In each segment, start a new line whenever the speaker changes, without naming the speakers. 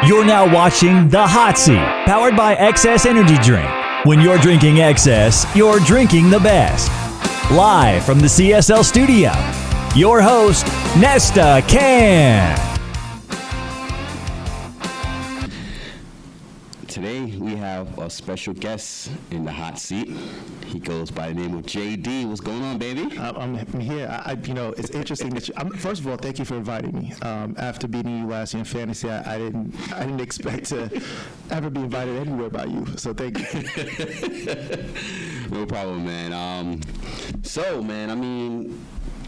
You're now watching The Hot Seat, powered by XS Energy Drink. When you're drinking XS, you're drinking the best. Live from the CSL studio, your host, Nesta Can.
Today we have a special guest in the hot seat. He goes by the name of JD. What's going on, baby?
I'm here. It's interesting that first of all, thank you for inviting me. After beating you last year in fantasy, I didn't expect to ever be invited anywhere by you. So thank you.
No problem, man.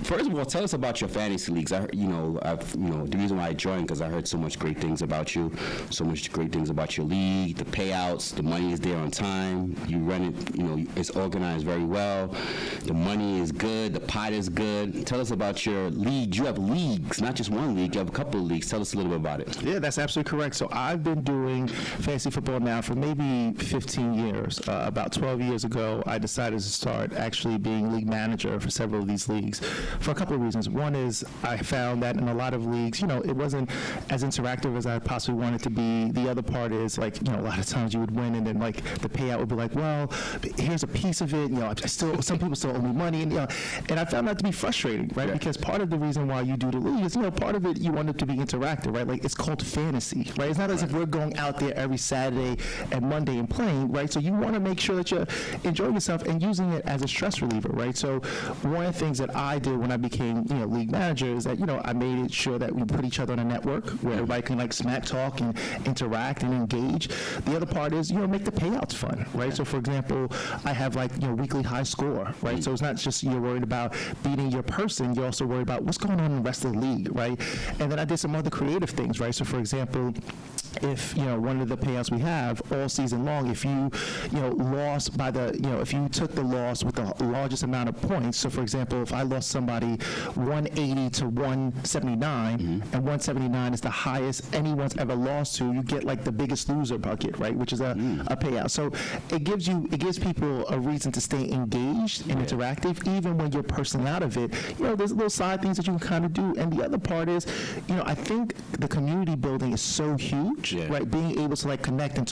First of all, tell us about your fantasy leagues. The reason why I joined because I heard so much great things about you, so much great things about your league, the payouts, the money is there on time. You run it, it's organized very well. The money is good, the pot is good. Tell us about your leagues. You have leagues, not just one league. You have a couple of leagues. Tell us a little bit about it.
Yeah, that's absolutely correct. So I've been doing fantasy football now for maybe 15 years. About 12 years ago, I decided to start actually being league manager for several of these leagues. For a couple of reasons. One is I found that in a lot of leagues, it wasn't as interactive as I possibly wanted to be. The other part is a lot of times you would win and then the payout would be like, well, here's a piece of it. Some people still owe me money, and I found that to be frustrating, right? Yeah. Because part of the reason why you do the league is, part of it you want it to be interactive, right? Like it's called fantasy, right? It's not as if we're going out there every Saturday and Monday and playing, right? So you want to make sure that you're enjoying yourself and using it as a stress reliever, right? So one of the things that I did when I became league manager is that I made it sure that we put each other on a network where everybody can smack talk and interact and engage. The other part is make the payouts fun, right? So for example, I have weekly high score, right? So it's not just you're worried about beating your person, you're also worried about what's going on in the rest of the league, right? And then I did some other creative things, right? So for example, if one of the payouts we have all season long, if you lost by if you took the loss with the largest amount of points, so for example, if I lost somebody 180 to 179, and 179 is the highest anyone's ever lost to, you get the biggest loser bucket, right? Which is a payout. So it gives people a reason to stay engaged and interactive, even when you're personally out of it. There's little side things that you can kind of do. And the other part is, I think the community building is so huge, right? Being able to connect and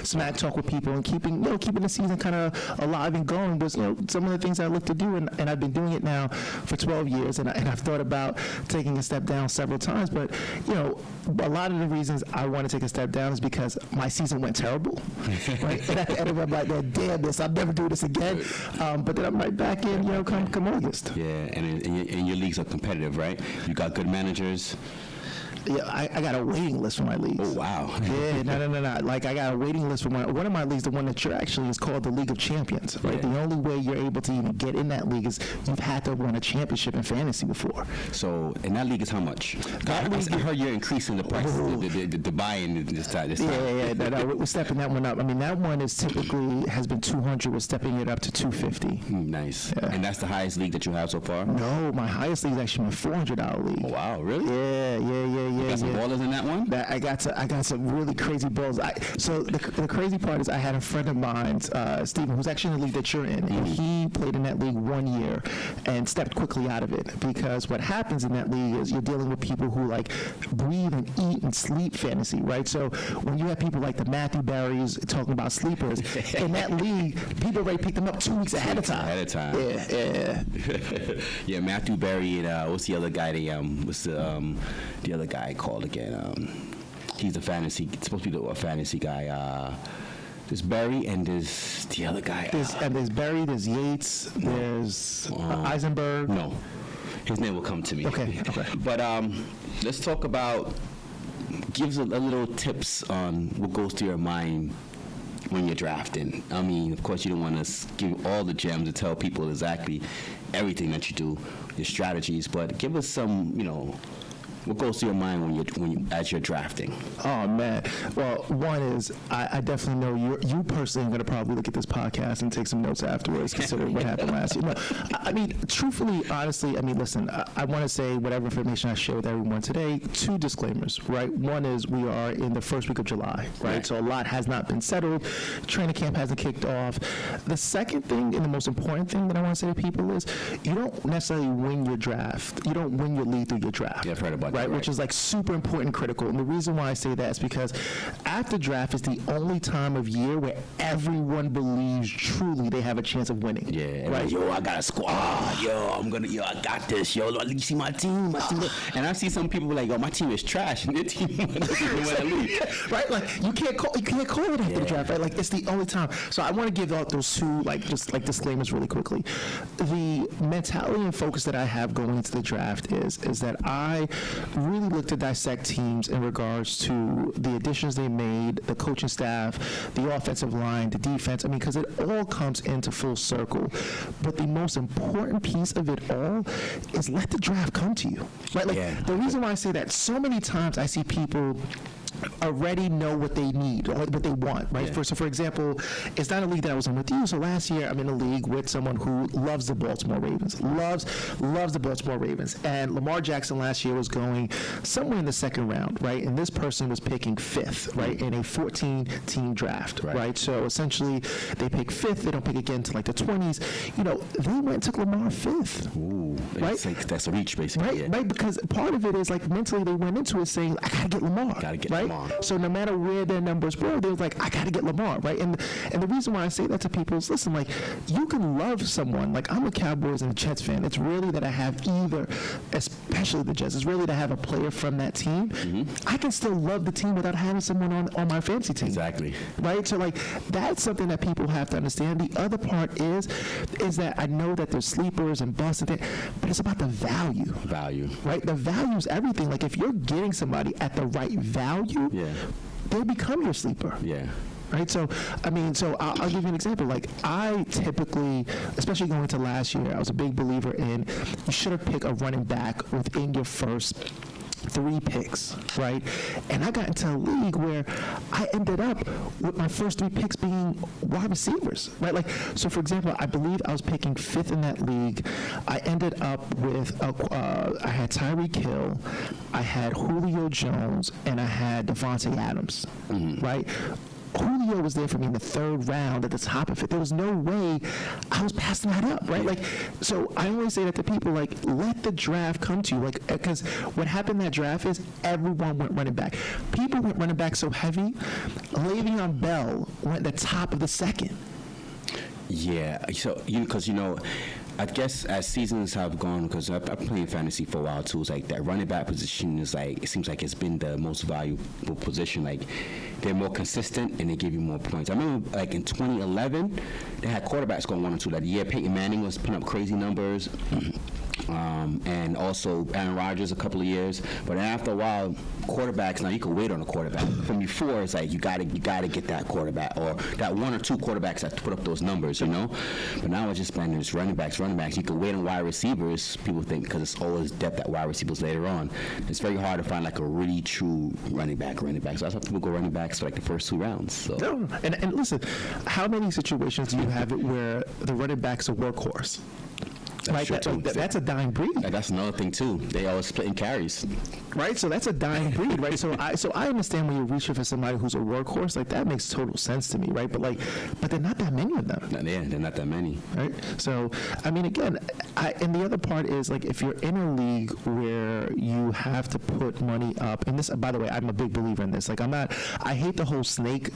smack talk with people and keeping the season kind of alive and going was some of the things I look to do, and I've been doing it now for 12 years, and I've thought about taking a step down several times, but a lot of the reasons I want to take a step down is because my season went terrible, right? And at the end of it, I'm like, damn this, I'll never do this again. But then I'm right back in, come August.
Yeah, and your leagues are competitive, right? You got good managers.
Yeah, I got a waiting list for my leagues.
Oh, wow.
Yeah, no. I got a waiting list for one of my leagues, the one that you're actually is called the League of Champions, right? Yeah. The only way you're able to even get in that league is you've had to win a championship in fantasy before.
So, and that league is how much? I heard you're increasing the price, the buy-in this time.
Yeah. No, we're stepping that one up. I mean, that one is typically has been 200. We're stepping it up to 250.
Nice.
Yeah.
And that's the highest league that you have so far?
No, my highest league is actually my $400 league.
Oh, wow, really?
Yeah.
You got some ballers in that one?
I got some really crazy balls. So the crazy part is I had a friend of mine, Steven, who's actually in the league that you're in, and he played in that league 1 year and stepped quickly out of it, because what happens in that league is you're dealing with people who breathe and eat and sleep fantasy, right? So when you have people like the Matthew Barrys talking about sleepers, in that league, people already pick them up 2 weeks ahead of time. Yeah.
Yeah, Matthew Barry and what's the other guy? What's the other guy called again? He's supposed to be a fantasy guy. There's Barry and there's the other guy.
There's Barry, there's Yates, there's Eisenberg.
No, his name will come to me.
Okay.
But let's talk about, give us a little tips on what goes through your mind when you're drafting. I mean, of course, you don't want to give all the gems and tell people exactly everything that you do, your strategies, but give us some, what goes through your mind as you're drafting?
Oh man, well, one is I definitely know you personally are going to probably look at this podcast and take some notes afterwards, considering what happened last year. No, I mean, truthfully, honestly, listen, I want to say whatever information I share with everyone today, 2 disclaimers, right? One is we are in the first week of July, right? So a lot has not been settled. Training camp hasn't kicked off. The second thing and the most important thing that I want to say to people is you don't necessarily win your draft. You don't win your league through your draft.
Yeah, I've heard about
right? Which is like super important, critical. And the reason why I say that is because after draft is the only time of year where everyone believes truly they have a chance of winning.
Yeah,
right.
Yo, I got a squad. I got this. Yo, you see my team. And I see some people like, yo, my team is trash, and their team
right? Like you can't call it after the draft, right? Like it's the only time. So I want to give out those two just disclaimers really quickly. The mentality and focus that I have going into the draft is that I really look to dissect teams in regards to the additions they made, the coaching staff, the offensive line, the defense. I mean, because it all comes into full circle. But the most important piece of it all is let the draft come to you, right? Like the reason why I say that, so many times I see people already know what they need or what they want, right?
Yeah.
So for example, it's not a league that I was in with you. So last year, I'm in a league with someone who loves the Baltimore Ravens, loves the Baltimore Ravens. And Lamar Jackson last year was going somewhere in the second round, right? And this person was picking fifth, right, in a 14-team draft, right? So essentially, they pick fifth. They don't pick again to like the 20s. You know, they went and took Lamar fifth.
Ooh,
right?
That's a reach, basically.
Right, right. Because part of it is like mentally they went into it saying, I gotta get Lamar. Right? Lamar. So no matter where their numbers were, they was like, I gotta get Lamar, right? And the reason why I say that to people is, listen, like, you can love someone. Like, I'm a Cowboys and a Jets fan. It's really that I have either, especially the Jets, it's really that I have a player from that team. I can still love the team without having someone on my fantasy team.
Exactly.
Right? So like, that's something that people have to understand. The other part is that I know that there's sleepers and busts and things, but it's about the value. Right? The value is everything. Like, if you're getting somebody at the right value, they become your sleeper. Right, so I mean, I'll give you an example. Like, I typically, especially going into last year, I was a big believer in you should have picked a running back within your first 3 picks, right? And I got into a league where I ended up with my first 3 picks being wide receivers, right? Like, so for example, I believe I was picking 5th in that league. I ended up with, I had Tyreek Hill, I had Julio Jones, and I had Devontae Adams, right? Julio was there for me in the 3rd round at the top of it. There was no way I was passing that up, right? Like, so I always say that to people, like, let the draft come to you. Like, because what happened in that draft is everyone went running back. People went running back so heavy, Le'Veon Bell went at the top of the 2nd.
Yeah, so because I guess as seasons have gone, because I've been playing fantasy for a while too, it's like that running back position is like, it seems like it's been the most valuable position. Like, they're more consistent and they give you more points. I remember like in 2011, they had quarterbacks going 1 and 2. That year, Peyton Manning was putting up crazy numbers. And also Aaron Rodgers a couple of years, but after a while, quarterbacks, now you can wait on a quarterback. From before, it's like you gotta get that quarterback or that 1 or 2 quarterbacks that put up those numbers, But now it's just been there's running backs. You can wait on wide receivers. People think because it's always depth at wide receivers later on. It's very hard to find like a really true running back. So that's why people go running backs for like the first 2 rounds. So.
No, and listen, how many situations do you have it where the running back's a workhorse?
That's
right, that's a dying breed.
That's another thing too. They always splitting carries.
Right, so that's a dying breed, right? So I understand when you're reaching for somebody who's a workhorse, like that makes total sense to me, right? But there are not that many of them.
Yeah, they're not that many.
Right. So I mean, again, and the other part is like if you're in a league where you have to put money up, and this, by the way, I'm a big believer in this. Like I hate the whole snake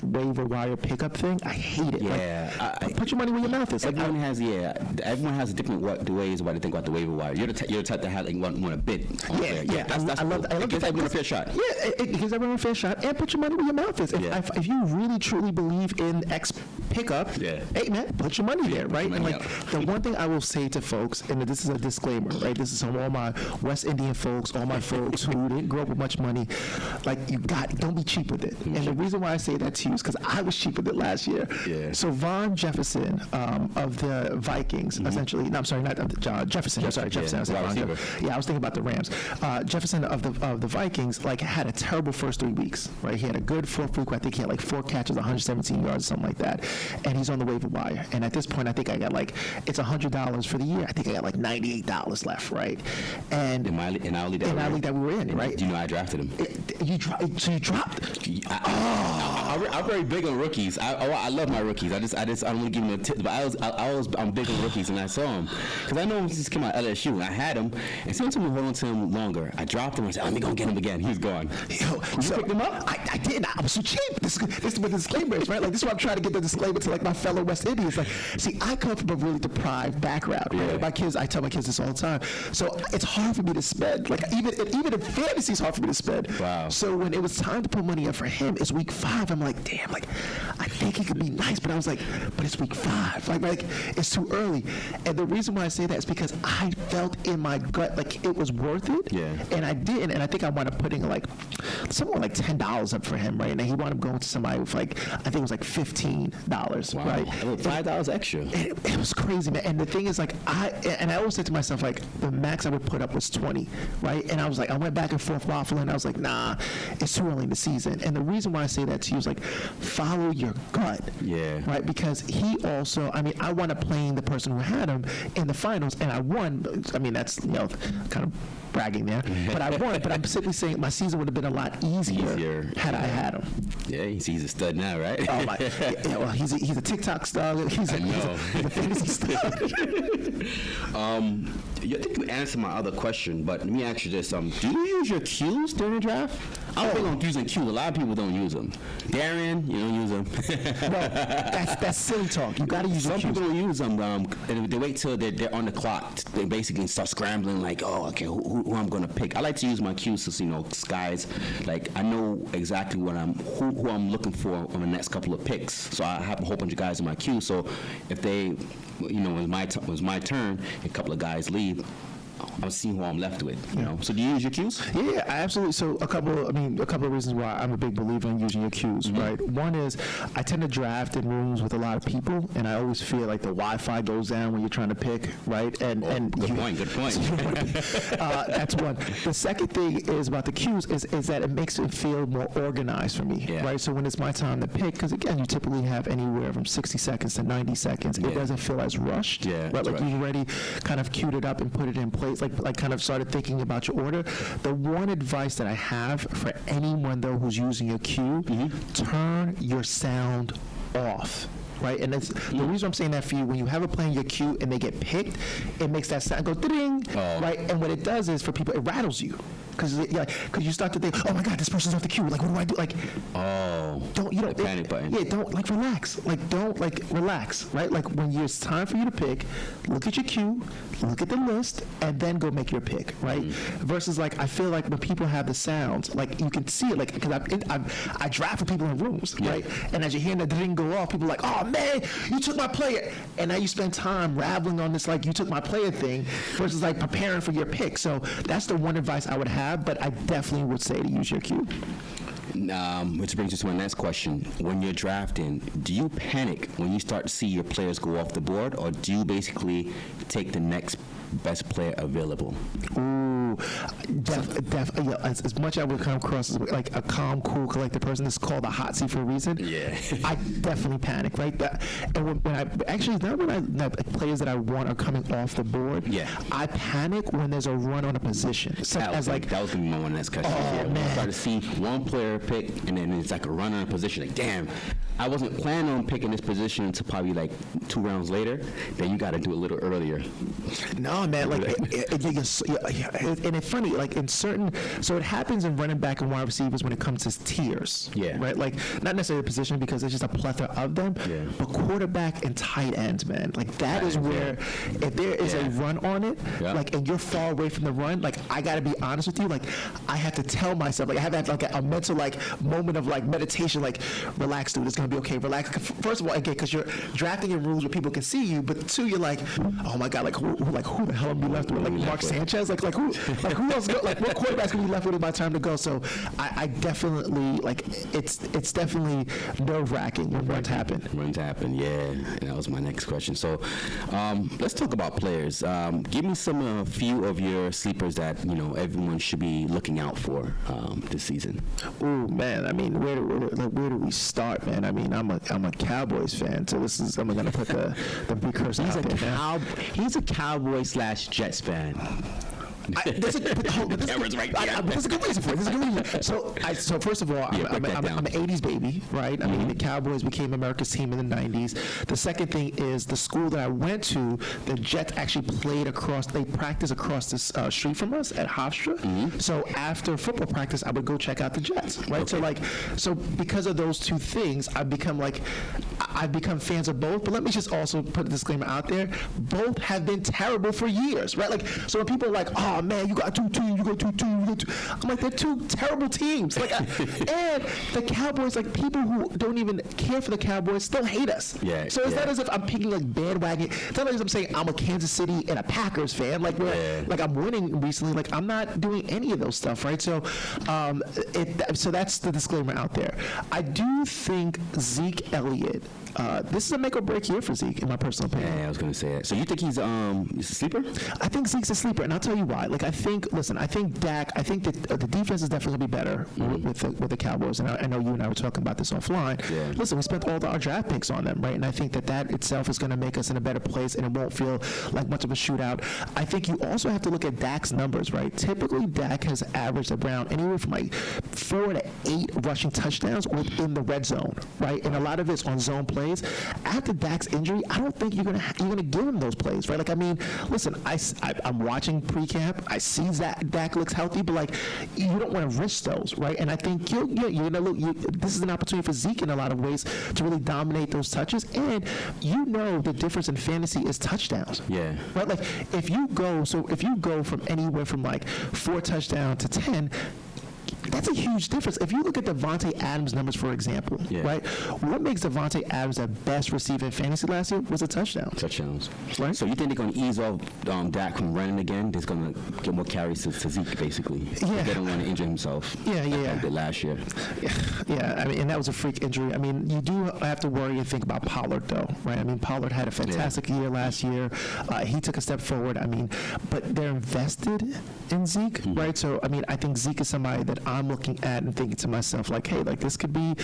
waiver wire pickup thing. I hate it.
Yeah,
like, put your money where your mouth is.
Everyone has a different ways about to think about the waiver wire. You're the type that have like want to bid.
Yeah.
I love that. It gives everyone a fair shot.
Yeah, it gives everyone a fair shot, and put your money where your mouth is. If you really truly believe in X pickup, hey man, put your money there, right? And like the one thing I will say to folks, and this is a disclaimer, right? This is from all my West Indian folks, all my folks who didn't grow up with much money. Like don't be cheap with it. And the reason why I say that to you is because I was cheap with it last year.
Yeah.
So Von Jefferson of the Vikings, essentially. No, I'm sorry, not Jefferson. I'm sorry, Jefferson. I was thinking about the Rams. Jefferson of the Vikings had a terrible first 3 weeks, right? He had a good 4th week where I think he had like 4 catches, 117 yards, something like that. And he's on the waiver wire. And at this point, I think I got it's $100 for the year. I think I got like $98 left, right? And
in our league
that we were in, right?
Do you know I drafted him?
So you dropped?
I'm very big on rookies. I love my rookies. I don't want to give them a tip, but I'm big the rookies, and I saw him because I know him since he came out of LSU. And I had him, and someone told me to hold on to him longer. I dropped him. I said, "I'm gonna get him again." He was gone.
Yo,
You picked him up?
I did. I was so cheap. This is what the disclaimer is, right? Like, this is why I'm trying to get the disclaimer to, like, my fellow West Indians. Like, see, I come from a really deprived background, right?
Yeah.
My kids, I tell my kids this all the time. So it's hard for me to spend. Like, even in fantasy, it's hard for me to spend.
Wow.
So when it was time to put money up for him, it's week 5. I'm like, damn, like, I think he could be nice. But I was like, but it's week 5. Like it's too early. And the reason why I say that is because I felt in my gut like it was worth it.
Yeah.
And I did. And I think I wound up putting like somewhere like $10 up for him, right? And he wound up going to somebody with like, I think it was like $15,
Wow.
right?
$5 extra.
And it was crazy, man. And the thing is, like, I always said to myself, like, the max I would put up was 20, right? And I was like, I went back and forth waffling, and I was like, nah, it's too early in the season. And the reason why I say that to you is, like, follow your gut.
Yeah.
Right? Because he also, I mean, I wound up playing the person who had him in the finals, and I won. I mean, that's, you know, kind of bragging there. But I won. But I'm simply saying my season would have been a lot easier had I had him.
Yeah, he's a stud now, right?
Oh my! Yeah, well, he's a TikTok star. He's a fantasy star.
I think you answered my other question, but let me ask you this: do you use your cues during the draft? I don't think I'm using cues. A lot of people don't use them. Darren, you don't use them.
Well, that's silly talk. You got to use
Some
your cues.
people don't use them. They wait till they're on the clock. They basically start scrambling, like, oh, okay, who I'm going to pick. I like to use my cues to, guys, like, I know exactly what who I'm looking for on the next couple of picks. So I have a whole bunch of guys in my queue. So if they, when it was my turn, a couple of guys leave, I'm seeing who I'm left with, So do you use your cues?
Yeah, absolutely. So a couple of reasons why I'm a big believer in using your cues, right? One is I tend to draft in rooms with a lot of people, and I always feel like the Wi-Fi goes down when you're trying to pick, right? And
Good point.
that's one. The second thing is about the cues is that it makes it feel more organized for me,
Yeah.
right? So when it's my time to pick, because again, you typically have anywhere from 60 seconds to 90 seconds. It doesn't feel as rushed,
Yeah,
right?
that's
Like
right.
you've already kind of queued it up and put it in place, like kind of started thinking about your order. The one advice that I have for anyone though who's using a cue, turn your sound off. Right, and it's the reason I'm saying that for you. When you have a player in your queue and they get picked, it makes that sound go ding, right? And what it does is for people, it rattles you, because you start to think, oh my God, this person's off the queue. Like, what do I do? Like, don't
panic button.
Yeah, don't relax. Don't relax. Right, like when it's time for you to pick, look at your queue, look at the list, and then go make your pick. Right, versus like I feel like when people have the sounds, like you can see it, like because I draft for people in rooms, right, and as you're hearing the ding go off, people are like, oh man, you took my player, and now you spend time rattling on this like you took my player thing versus like preparing for your pick. So that's the one advice I would have, but I definitely would say to use your cue.
Which brings us to my next question. When you're drafting, do you panic when you start to see your players go off the board, or do you basically take the next best player available?
Ooh, as much as I would come across as like a calm, cool, collected person, this is called a hot seat for a reason.
Yeah.
I definitely panic, right? And when I actually not when the players that I want are coming off the board.
Yeah.
I panic when there's a run on a position, such as like
that was gonna be my one next question. When I start to see one player pick, and then it's like a run on a position. Like, damn, I wasn't planning on picking this position until probably like 2 rounds later. Then you got to do it a little earlier.
No, man, like, and it's funny, like in certain, so it happens in running back and wide receivers when it comes to tiers,
Yeah.
right? Like, not necessarily a position because there's just a plethora of them,
Yeah.
but quarterback and tight ends, man, like that is where, if there is a run on it, like, and you're far away from the run, like, I gotta be honest with you, like, I have to tell myself, like, I have to have like a mental, like, moment of like meditation, like, relax, dude, it's gonna be okay, relax. First of all, again, because you're drafting in rules where people can see you, but two, you're like, oh my God, like, who the hell am I left with? Like Mark Sanchez? Like who else? Like what quarterbacks can be left with in my time to go? So I definitely like it's definitely nerve-wracking when runs happen.
Runs happen, yeah. And that was my next question. So let's talk about players. Give me a few of your sleepers that everyone should be looking out for this season.
Ooh, man. I mean, where do we start, man? I mean, I'm a Cowboys fan, so I'm gonna put the precursor out there.
He's a Cowboy / Jets fan.
There's a good reason for it. There's a good reason. So first of all, I'm an 80s baby, right? I mean, the Cowboys became America's team in the 90s. The second thing is the school that I went to, the Jets actually they practiced across this street from us at Hofstra. So after football practice, I would go check out the Jets, right? So because of those two things, I've become fans of both. But let me just also put a disclaimer out there: both have been terrible for years, right? Like, so when people are like, "Oh man, you got two teams, you got two teams, you got two," I'm like, they're two terrible teams. Like, and the Cowboys, like, people who don't even care for the Cowboys still hate us.
Yeah.
So it's not as if I'm picking like bandwagon. It's not as if I'm saying I'm a Kansas City and a Packers fan. Like, like I'm winning recently. Like, I'm not doing any of those stuff, right? So, so that's the disclaimer out there. I do think Zeke Elliott. This is a make or break year for Zeke, in my personal opinion.
Yeah, I was gonna say that. So you think he's a sleeper?
I think Zeke's a sleeper, and I'll tell you why. Like, I think Dak. I think that the defense is definitely gonna be better with the Cowboys. And I know you and I were talking about this offline.
Yeah.
Listen, we spent all our draft picks on them, right? And I think that itself is gonna make us in a better place, and it won't feel like much of a shootout. I think you also have to look at Dak's numbers, right? Typically, Dak has averaged around anywhere from like 4 to 8 rushing touchdowns within the red zone, right? And a lot of it's on zone plays. After Dak's injury, I don't think you're gonna give him those plays, right? Like, I mean, listen, I'm watching pre-camp. I see that Dak looks healthy, but like, you don't want to risk those, right? And I think you're gonna look. This is an opportunity for Zeke in a lot of ways to really dominate those touches, and the difference in fantasy is touchdowns.
Yeah.
Right. Like, if you go from anywhere from like 4 touchdowns to 10. That's a huge difference. If you look at Devontae Adams' numbers, for example, right? What makes Devontae Adams the best receiver in fantasy last year was a touchdown.
Touchdowns.
Right.
So you think they're going to ease off Dak from running again? They're going to get more carries to Zeke, basically.
Yeah.
They don't want to injure himself.
Yeah.
Like they did last year.
Yeah. I mean, and that was a freak injury. I mean, you do have to worry and think about Pollard, though, right? I mean, Pollard had a fantastic year last year. He took a step forward. I mean, but they're invested in Zeke, right? So, I mean, I think Zeke is somebody that I'm looking at and thinking to myself, like, hey, like, this could be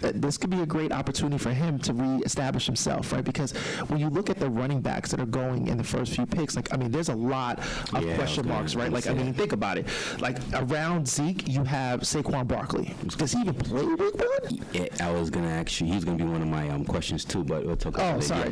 a great opportunity for him to reestablish himself, right? Because when you look at the running backs that are going in the first few picks, like, I mean, there's a lot of question marks, right? Like, I mean, think about it. Like, around Zeke, you have Saquon Barkley. Does he even play week 1?
Yeah, I was gonna ask you. He's gonna be one of my questions too, but we'll talk about it.
Sorry.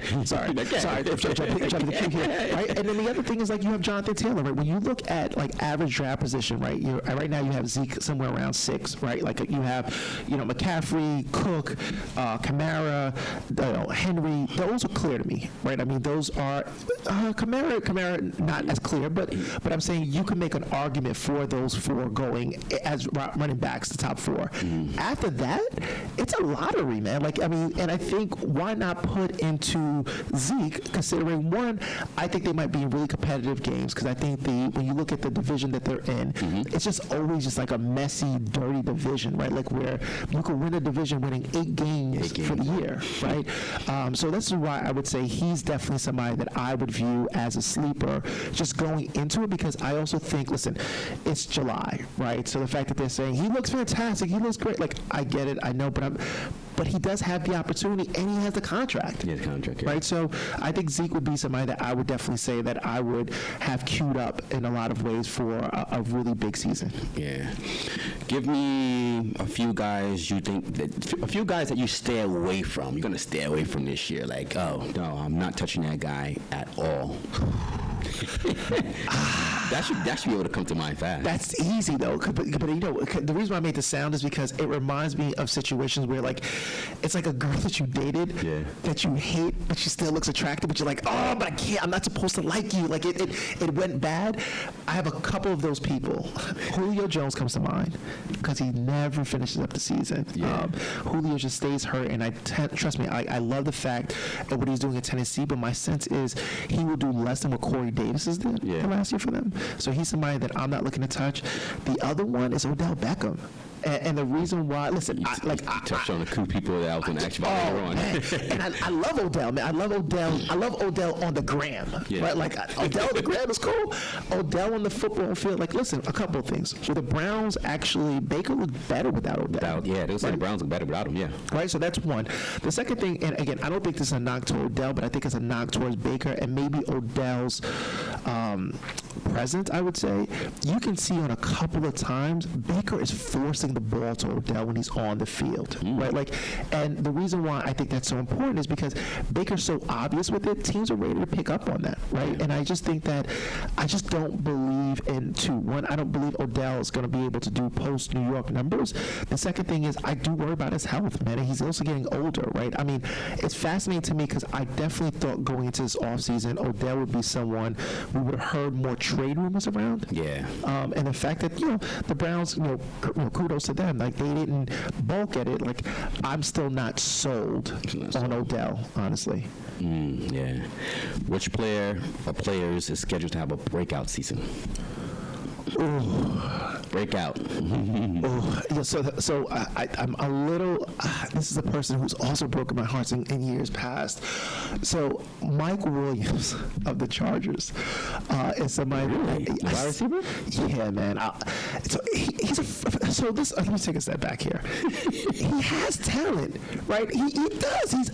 Jumping the queue here, right? And then the other thing is, like, you have Jonathan Taylor, right? When you look at like average draft position, right? Right now you have Zeke somewhere around 6, right? Like, you have, McCaffrey, Cook, Kamara, Henry. Those are clear to me, right? I mean, those are Kamara not as clear, but I'm saying you can make an argument for those 4 going as running backs, the top 4. After that, it's a lottery, man. Like, I mean, and I think why not put into Zeke, considering one, I think they might be in really competitive games, because I think when you look at the division that they're in, it's just always just like a messy, dirty division, right? Like, where you could win a division winning 8 games for the year, right? So that's why I would say he's definitely somebody that I would view as a sleeper just going into it, because I also think, listen, it's July, right? So the fact that they're saying he looks fantastic, he looks great, like, I get it, I know, but he does have the opportunity, and he has the contract.
He has the contract, yeah.
Right? So I think Zeke would be somebody that I would definitely say that I would have queued up in a lot of ways for a really big season.
Yeah. Give me a few guys that you stay away from. You're going to stay away from this year. Like, oh, no, I'm not touching that guy at all. That should be able to come to mind fast.
That's easy though, but the reason why I made the sound is because it reminds me of situations where, like, it's like a girl that you dated that you hate, but she still looks attractive, but you're like, oh, but I can't. I'm not supposed to like you. Like, it went bad. I have a couple of those people. Julio Jones comes to mind because he never finishes up the season.
Yeah.
Julio just stays hurt, and trust me, I love the fact of what he's doing in Tennessee, but my sense is he will do less than what Corey Davis did last year for them. So he's somebody that I'm not looking to touch. The other one is Odell Beckham. And the reason why, listen,
You touched on the coup people that I was going to ask you about later on.
Man. And I love Odell, man. I love Odell on the gram, right? Like Odell on the gram is cool. Odell on the football field, like listen, a couple of things. So the Browns actually, Baker looked better without Odell.
They would say the Browns look better without him. Yeah.
Right. So that's one. The second thing, and again, I don't think this is a knock to Odell, but I think it's a knock towards Baker and maybe Odell's presence. I would say you can see on a couple of times Baker is forcing the ball to Odell when he's on the field, right? Like, and the reason why I think that's so important is because Baker's so obvious with it. Teams are ready to pick up on that, right? And I just think that I just don't believe in one. I don't believe Odell is going to be able to do post New York numbers. The second thing is I do worry about his health, man. And he's also getting older, right? I mean, it's fascinating to me because I definitely thought going into this offseason, Odell would be someone we would have heard more trade rumors around.
Yeah.
And the fact that the Browns, kudos to them. Like they didn't bulk at it. Like I'm still not sold on Odell, honestly.
Yeah. Which player or players is scheduled to have a breakout season? Breakout.
So I'm a little. This is a person who's also broken my heart in years past. So Mike Williams of the Chargers is somebody.
Really? Wide receiver?
Yeah, man. Let me take a step back here. He has talent, right? He does. He's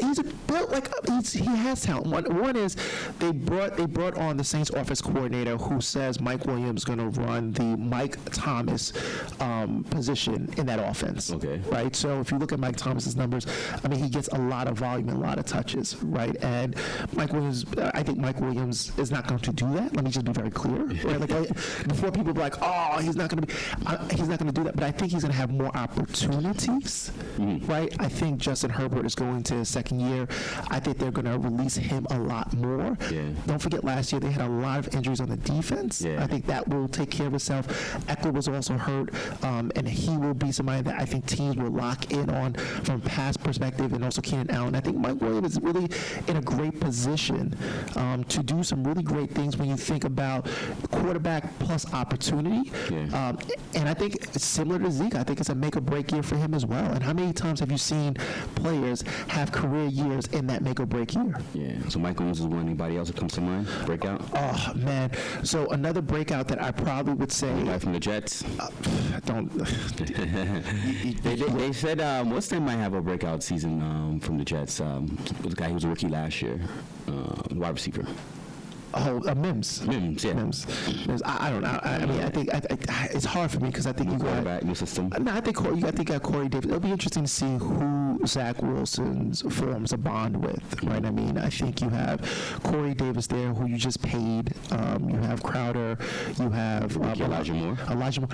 built like he has talent. One is they brought on the Saints offense coordinator who says Mike Williams is going to run the Mike Thomas position in that offense.
Okay.
Right? So if you look at Mike Thomas's numbers, I mean, he gets a lot of volume and a lot of touches, right? And Mike Williams, I think Mike Williams is not going to do that. Let me just be very clear. Right? Like before people be like, oh, he's not going to do that. But I think he's going to have more opportunities, right? I think Justin Herbert is going to his second year. I think they're going to release him a lot more.
Yeah.
Don't forget last year they had a lot of injuries on the defense.
Yeah.
I think that will take care of itself. Eckler was also hurt, and he will be somebody that I think teams will lock in on from a pass perspective, and also Keenan Allen. I think Mike Williams is really in a great position to do some really great things when you think about quarterback plus opportunity.
Yeah.
And I think it's similar to Zeke. I think it's a make or break year for him as well. And how many times have you seen players have career years in that make or break year?
Yeah. So Mike Williams is one. Anybody else that comes to mind? Breakout?
Oh, man. So another breakout that I probably would say.
Guy from the Jets.
Don't.
They said what's name might have a breakout season from the Jets. The guy who was a rookie last year, wide receiver.
Mims.
Yeah.
Mims. I don't know. I mean, I think it's hard for me because I think
New
you got
quarterback, new system.
No, I think Corey Davis. It'll be interesting to see who Zach Wilson forms a bond with, right? I mean, I think you have Corey Davis there, who you just paid. You have Crowder. You have
Elijah Moore.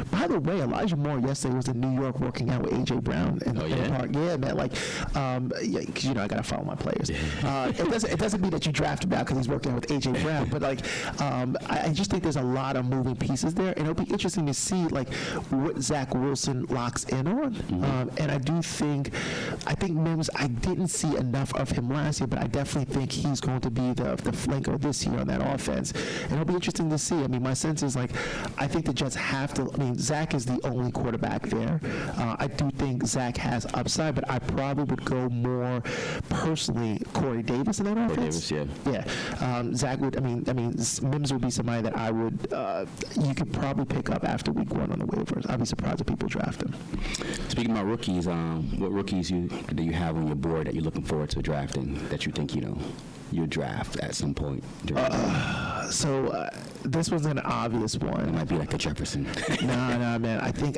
By the way, Elijah Moore yesterday was in New York working out with A.J. Brown in the park. Yeah, man. Like, because I gotta follow my players. It doesn't mean that you draft him out because he's working out with A.J. Brown. But like, I just think there's a lot of moving pieces there, and it'll be interesting to see like what Zach Wilson locks in on. And I think Mims, I didn't see enough of him last year, but I definitely think he's going to be the flanker this year on that offense, and it'll be interesting to see. I mean, my sense is like, I think the Jets have to. I mean, Zach is the only quarterback there. I do think Zach has upside, but I probably would go more personally Corey Davis in that offense.
Corey Davis,
yeah. Zach would. I mean, Mims would be somebody that I would, you could probably pick up after week 1 on the waivers. I'd be surprised if people draft him.
Speaking about rookies, what rookies do you have on your board that you're looking forward to drafting that you think, you'll draft at some point?
So this was an obvious one.
It might be like a Jefferson.
Nah, man. I think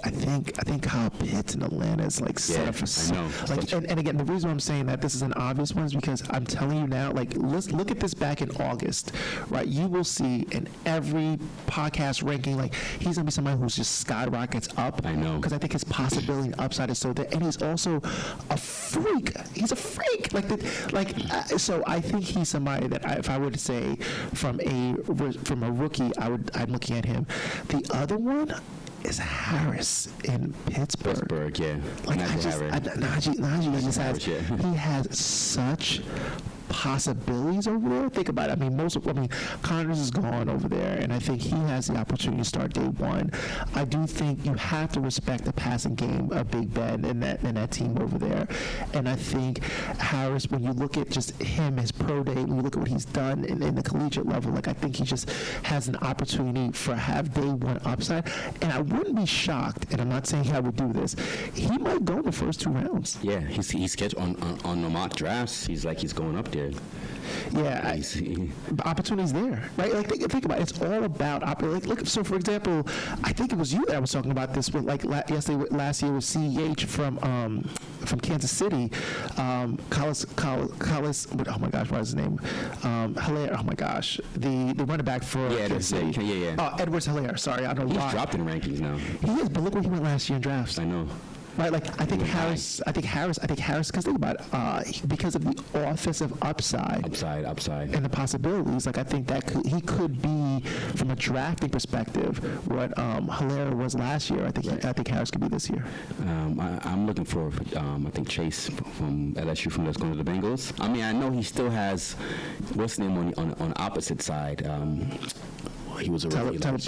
Kyle Pitts in Atlanta is like set up for.
I know.
Like, and again, the reason I'm saying that this is an obvious one is because I'm telling you now. Like, let's look at this back in August, right? You will see in every podcast ranking, like he's gonna be somebody who's just skyrockets up.
I know.
Because I think his possibility and upside is so there, and he's also a freak. He's a freak. So I think he's somebody that if I were to say from a rookie, I'm looking at him. The other one is Harris in Pittsburgh.
Yeah.
Like
Najee
Najee just has.
Harris, yeah.
He has such possibilities over there. Think about it. I mean, Connors is gone over there, and I think he has the opportunity to start day one. I do think you have to respect the passing game of Big Ben and that team over there. And I think Harris, when you look at just him, his pro day, when you look at what he's done in the collegiate level, like I think he just has an opportunity for have day one upside. And I wouldn't be shocked, and I'm not saying I would do this, he might go in the first 2 rounds.
Yeah, he's scheduled on the mock drafts. He's going up there.
Yeah, opportunities there, right? Like think about it. It's all about look. So, for example, I think it was you that was talking about this with last year with CEH from Kansas City, Collis. Oh my gosh, what is his name? Hilaire. Oh my gosh, the running back for Kansas City. Yeah. Edwards Hilaire. Sorry, I don't know why.
He's dropped in the rankings now.
He is, but look where he went last year in drafts.
I know.
Right, like I think Harris. Because think about it, because of the offensive upside, and the possibilities. Like I think that he could be, from a drafting perspective, what Hilaire was last year. I think Harris could be this year.
I'm looking for I think Chase from LSU that's going to the Bengals. I mean, I know he still has what's his name on the opposite side. He was a
Higgins.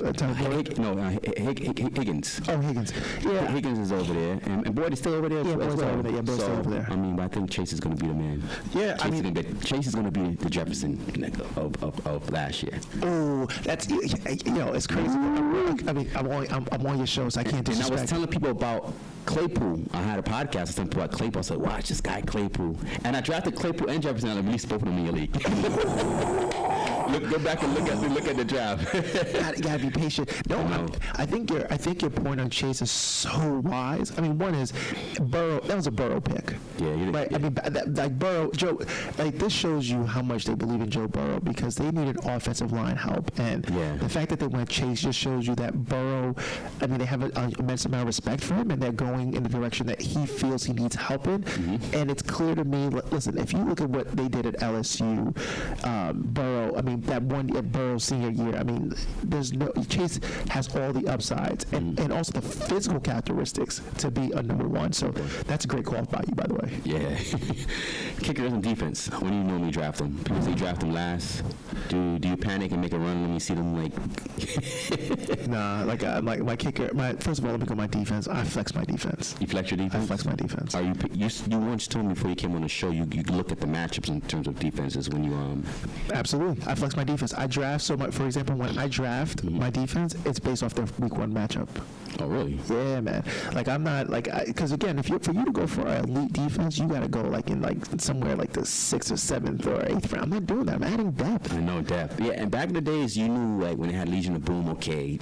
Oh, Higgins. Yeah.
Higgins is over there. And Boyd is still over there.
Yeah, Boyd's over there. Yeah, Boyd's still over there.
I mean, I think Chase is going to be the man.
Yeah,
Chase is going to be the Jefferson of last year.
Oh, that's, it's crazy. I mean, I'm on your show, so I can't disrespect.
And I was telling people about Claypool. I had a podcast. I was telling people about Claypool. I said, watch this guy Claypool. And I drafted Claypool and Jefferson, and I released both of them in your league. Go back and look at the draft.
Gotta be patient. No, I think your point on Chase is so wise. I mean, one is Burrow. That was a Burrow pick.
Yeah,
right. I mean, like Burrow, Joe. Like this shows you how much they believe in Joe Burrow because they needed offensive line help, and the fact that they went Chase just shows you that Burrow. I mean, they have an immense amount of respect for him, and they're going in the direction that he feels he needs help in. Mm-hmm. And it's clear to me. Listen, if you look at what they did at LSU, Burrow. I mean, that one at Burrow's senior year. I mean, Chase has all the upsides and also the physical characteristics to be a number one. So that's a great call by you, by the way.
Yeah. Kickers and defense. When do you normally draft them? Because they draft them last. Do you panic and make a run when you see them like?
Nah, like my kicker. First of all, let me go my defense. I flex my defense.
You flex your defense?
I flex my defense.
Are you once told me before you came on the show you look at the matchups in terms of defenses when you
Absolutely, I flex my defense. I draft for example, when I draft my defense, it's based off their week 1 matchup.
Oh, really?
Yeah, man. Like I'm not because again, for you to go for an elite defense, you got to go in somewhere like the 6th or 7th or 8th round. I'm not doing that. I'm adding depth.
I know depth. Yeah, and back in the days, you knew like when they had Legion of Boom. Okay,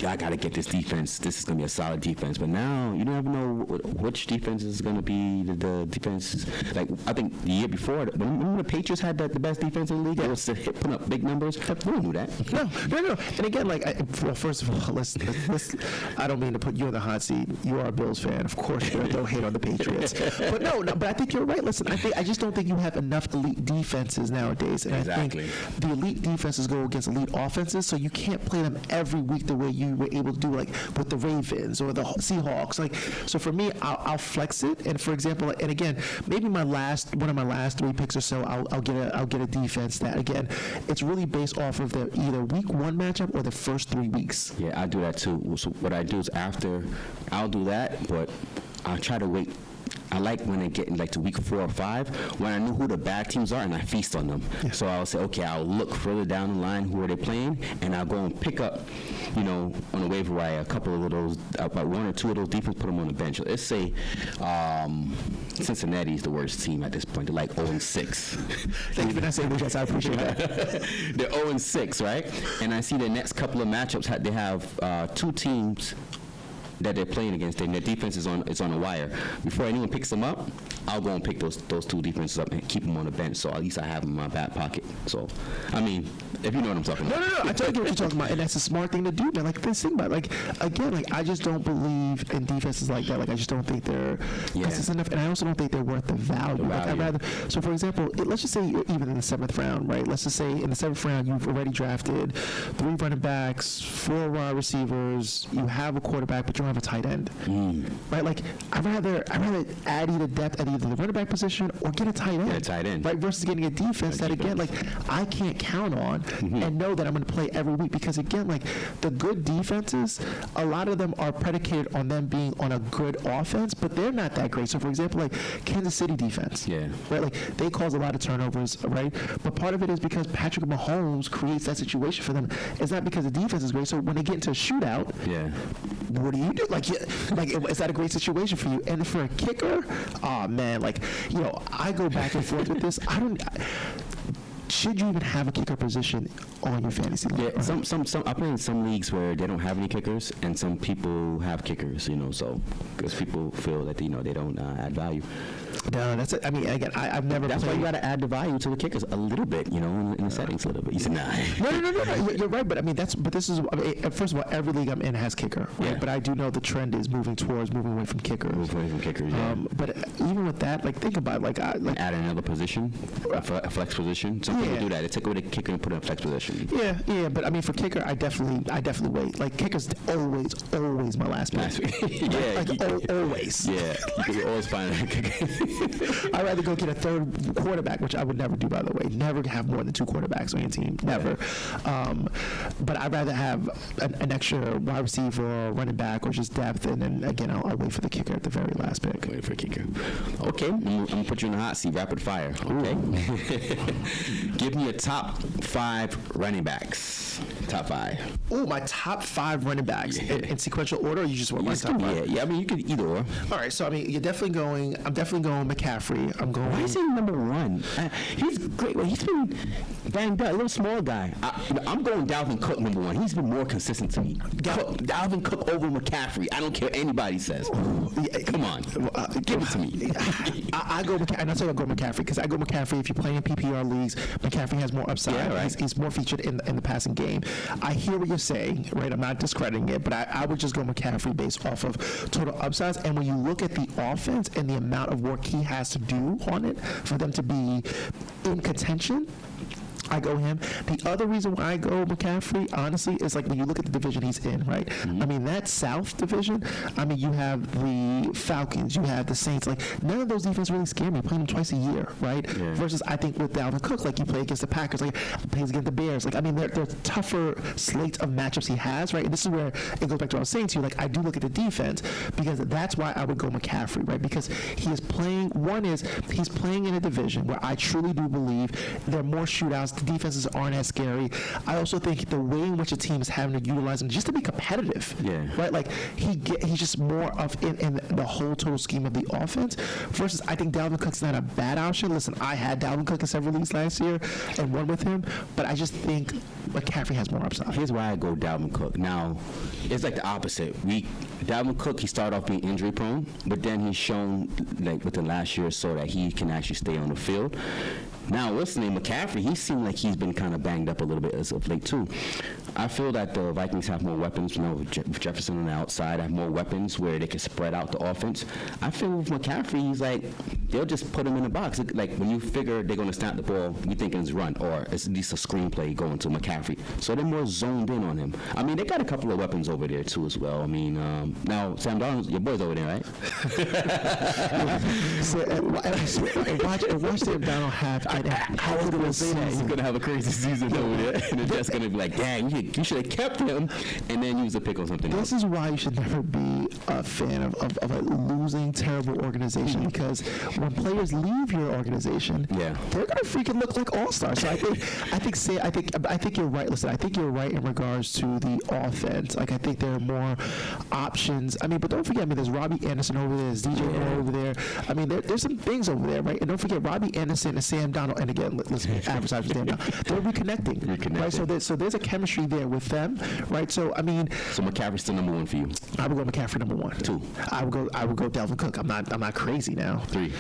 I got to get this defense. This is gonna be a solid defense. But now you don't even know which defense is gonna be the defense. Like I think the year before, when the Patriots had the best defense in the league, they was putting up big numbers. We knew that.
No. And again, well, first of all, let's I don't mean to put you in the hot seat. You are a Bills fan, of course. You're gonna hate on the Patriots, but no. But I think you're right. Listen, I just don't think you have enough elite defenses nowadays, and
exactly.
I think the elite defenses go against elite offenses, so you can't play them every week the way you were able to do, like with the Ravens or the Seahawks. Like, so for me, I'll flex it, and for example, and again, maybe one of my last 3 picks or so, I'll get a defense that again, it's really based off of the either week 1 matchup or the first 3 weeks.
Yeah, I do that too. So what I do is I'll do that, but I'll try to wait. I like when they get in to week 4 or 5 when I know who the bad teams are and I feast on them. Yeah. So I'll say, okay, I'll look further down the line who are they playing, and I'll go and pick up, on the waiver wire a couple of those, about 1 or 2 of those defense, put them on the bench. Let's say Cincinnati's the worst team at this point. They're like 0-6.
Thank you for not saying that. I appreciate that.
They're 0-6, right? And I see the next couple of matchups, they have 2 teams that they're playing against, and their defense is on the wire. Before anyone picks them up, I'll go and pick those 2 defenses up and keep them on the bench. So at least I have them in my back pocket. So, I mean, if you know what I'm talking about.
No. I totally get what you're talking about, and that's a smart thing to do, man. Like, this thing about, again, I just don't believe in defenses like that. Like, I just don't think they're consistent enough, and I also don't think they're worth the value. I'd rather. So, for example, let's just say you're even in the 7th round, right? Let's just say in the 7th round you've already drafted 3 running backs, 4 wide receivers. You have a quarterback, but you don't have a tight end, right? Like I'd rather add either depth at either the running back position or get a tight end, right? Versus getting a defense that again, like I can't count on and know that I'm going to play every week, because again, like the good defenses, a lot of them are predicated on them being on a good offense, but they're not that great. So for example, like Kansas City defense, right? Like they cause a lot of turnovers, right? But part of it is because Patrick Mahomes creates that situation for them. It's not because the defense is great. So when they get into a shootout, what do you do? Like is that a great situation for you? And for a kicker, oh man, like I go back and forth with this. Should you even have a kicker position on your fantasy league?
Yeah, some I play in some leagues where they don't have any kickers, and some people have kickers. So because people feel that they don't add value.
No, that's it. I mean, again, I've never.
That's
played.
why you got to add the value to the kickers a little bit, in the settings a little bit. You said nah.
No. You're right, but I mean this is. I mean, first of all, every league I'm in has kicker, right?
Yeah.
But I do know the trend is moving away from kickers.
Yeah.
But even with that, like think about it,
add another position, a flex position. Some people do that. They take away the kicker and put it in a flex position.
Yeah. But I mean, for kicker, I definitely wait. Like kicker's always my last pick. Always.
Yeah, you can always find a kicker.
I'd rather go get a third quarterback, which I would never do, by the way. Never have more than 2 quarterbacks on your team. Never. But I'd rather have an extra wide receiver or running back or just depth, and then, again, I'll wait for the kicker at the very last pick.
Wait for a kicker. Okay, I'm going to put you in the hot seat, rapid fire. Okay. Give me your top 5 running backs. Top 5.
Oh, my top 5 running backs. In sequential order, or you just want my top 5?
Yeah, I mean, you could either or.
All right, so, I mean, I'm definitely going McCaffrey.
Why is he number 1? He's great. Well, he's been banged up, a little small guy. I'm going Dalvin Cook number 1. He's been more consistent to me. Dalvin Cook over McCaffrey. I don't care what anybody says. Come on. Give it to me.
I go McCaffrey. I'm not saying I go McCaffrey, because I go McCaffrey if you play in PPR leagues. McCaffrey has more upside.
Yeah, right.
He's more featured in the passing game. I hear what you're saying, right? I'm not discrediting it, but I would just go McCaffrey based off of total upsides. And when you look at the offense and the amount of work he has to do on it for them to be in contention, I go him. The other reason why I go McCaffrey, honestly, is like when you look at the division he's in, right? I mean, that South division, I mean, you have the Falcons, you have the Saints. Like, none of those defenses really scare me. Playing them twice a year, right? Yeah. Versus, I think, with Dalvin Cook, like, you play against the Packers, like, plays against the Bears. Like, I mean, they're tougher slates of matchups he has, right? And this is where it goes back to what I was saying to you. Like, I do look at the defense, because that's why I would go McCaffrey, right? Because he is playing, he's playing in a division where I truly do believe there are more shootouts. The defenses aren't as scary. I also think the way in which a team is having to utilize him just to be competitive, right? Like he's just more of in the whole total scheme of the offense. Versus, I think Dalvin Cook's not a bad option. Listen, I had Dalvin Cook in several leagues last year and won with him, but I just think McCaffrey has more upside.
Here's why I go Dalvin Cook. Now, it's like the opposite. Dalvin Cook, he started off being injury prone, but then he's shown, like within last year or so, that he can actually stay on the field. Now, what's the name? McCaffrey, he seemed like he's been kind of banged up a little bit as of late, too. I feel that the Vikings have more weapons. With Jefferson on the outside, have more weapons where they can spread out the offense. I feel with McCaffrey, he's like, they'll just put him in the box. Like, when you figure they're going to snap the ball, you think it's run, or it's at least a screenplay going to McCaffrey. So they're more zoned in on him. I mean, they got a couple of weapons over there, too, as well. I mean, now, Sam Darnold, your boy's over there, right?
Watch Sam Darnold have...
I was going to say that. He's going to have a crazy season over there. And it's just going to be like, dang, you should have kept him and then use a pick on something else.
This is why you should never be a fan of a losing, terrible organization, because when players leave your organization, they're going to freaking look like all-stars. So I think you're right. Listen, I think you're right in regards to the offense. Like, I think there are more options. I mean, but don't forget, there's Robbie Anderson over there, there's DJ Moore over there. I mean, there's some things over there, right? And don't forget, Robbie Anderson and Sam Darnold, and again, let's advertise with them now. They're reconnecting. Right? So there's a chemistry there with them, right? So I mean,
so McCaffrey's still number 1 for you.
I would go McCaffrey number 1.
2.
I would go Dalvin Cook. I'm not crazy now.
3.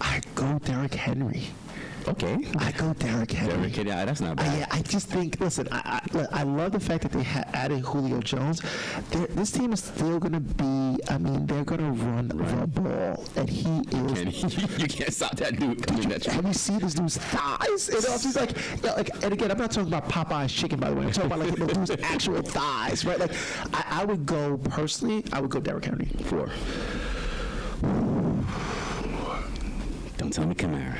I go Derrick Henry.
Okay.
I go Derrick Henry.
Derrick Henry, that's not bad.
Yeah, I just think. Listen, I love the fact that they added Julio Jones. This team is still going to be. I mean, they're going to run the ball, and he is.
You can't stop that dude coming at you.
Have you seen this dude's thighs? And it's like, and again, I'm not talking about Popeye's chicken, by the way. I'm talking about like the dude's actual thighs, right? Like, I would go personally. I would go Derrick Henry.
4. Don't tell me Kamara.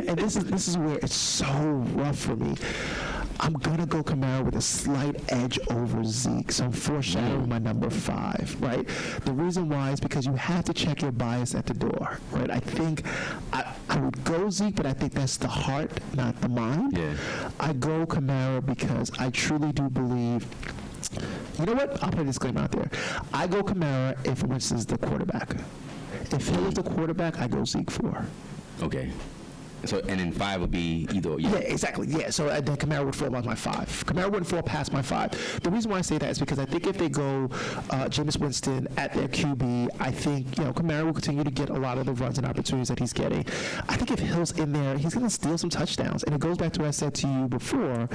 And this is where it's so rough for me. I'm gonna go Kamara with a slight edge over Zeke, so I'm foreshadowing my number 5, right? The reason why is because you have to check your bias at the door, right? I think I would go Zeke, but I think that's the heart, not the mind.
Yeah.
I go Kamara because I truly do believe. You know what? I'll put a disclaimer out there. I go Kamara if Winston's the quarterback. If Hill is the quarterback, I go Zeke 4.
Okay. So, and then 5 would be either.
Yeah, exactly. Yeah, so then Kamara would fall on my 5. Kamara wouldn't fall past my 5. The reason why I say that is because I think if they go Jameis Winston at their QB, I think Kamara will continue to get a lot of the runs and opportunities that he's getting. I think if Hill's in there, he's going to steal some touchdowns. And it goes back to what I said to you before.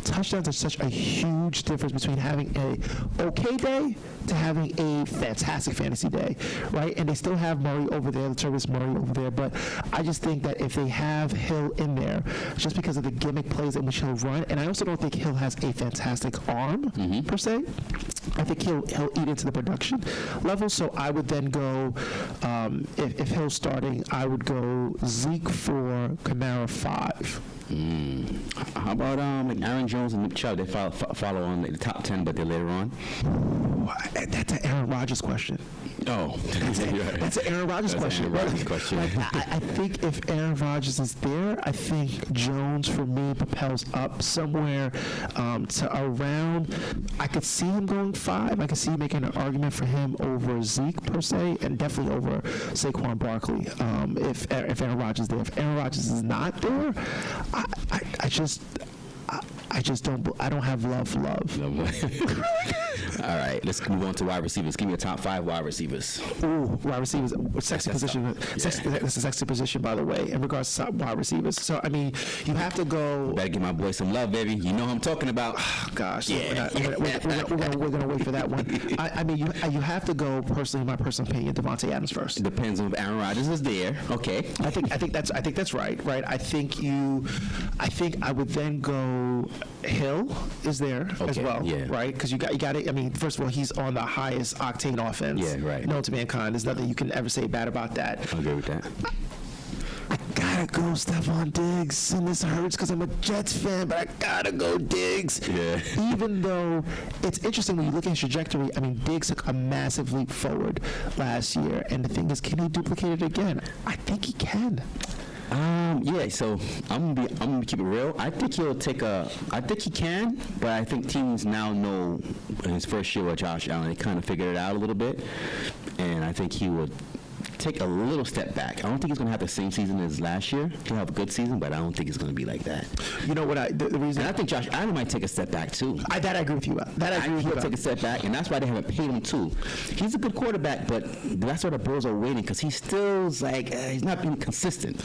Touchdowns are such a huge difference between having a okay day to having a fantastic fantasy day, right? And they still have Murray over there, Latavius Murray over there. But I just think that if they have Hill in there, just because of the gimmick plays in which he'll run, and I also don't think Hill has a fantastic arm per se. I think he'll eat into the production level. So I would then go, if Hill's starting, I would go Zeke 4, Kamara 5.
How about Aaron Jones and Nick Chubb? They follow on the top 10, but they're later on.
That's an Aaron Rodgers question.
Oh,
that's an Aaron Rodgers question. I think if Aaron Rodgers is there, I think Jones for me propels up somewhere to around. I could see him going 5. I could see making an argument for him over Zeke per se, and definitely over Saquon Barkley. If Aaron Rodgers is there, if Aaron Rodgers is not there, I just don't. I don't have love for love.
All right, let's move on to wide receivers. Give me your top 5 wide receivers.
Ooh, wide receivers, sexy position. That's a sexy position, by the way, in regards to wide receivers. So I mean, you have to go.
Better give my boy some love, baby. You know who I'm talking about.
Oh, gosh,
yeah.
We're gonna wait for that one. I mean, you have to go. Personally, in my personal opinion, Devontae Adams first.
It depends on if Aaron Rodgers is there. Okay.
I think that's right. Right. I think I would then go. Hill is there as well, right? Because you got it. I mean, first of all, he's on the highest octane offense.
Yeah, right.
Known to mankind. There's nothing you can ever say bad about that.
I agree with that.
I gotta go Stephon Diggs, and this hurts because I'm a Jets fan, but I gotta go Diggs.
Yeah.
Even though it's interesting when you look at his trajectory. I mean, Diggs took a massive leap forward last year, and the thing is, can he duplicate it again? I think he can.
Yeah, so I'm gonna keep it real. I think he can, but I think teams now know in his first year with Josh Allen, they kind of figured it out a little bit, and I think he would take a little step back. I don't think he's going to have the same season as last year. He'll have a good season, but I don't think it's going to be like that.
You know what? The reason,
and I think Josh Allen might take a step back too.
That I agree with you about.
He'll take a step back, and that's why they haven't paid him too. He's a good quarterback, but that's why the Bills are waiting, because he still's like he's not being consistent.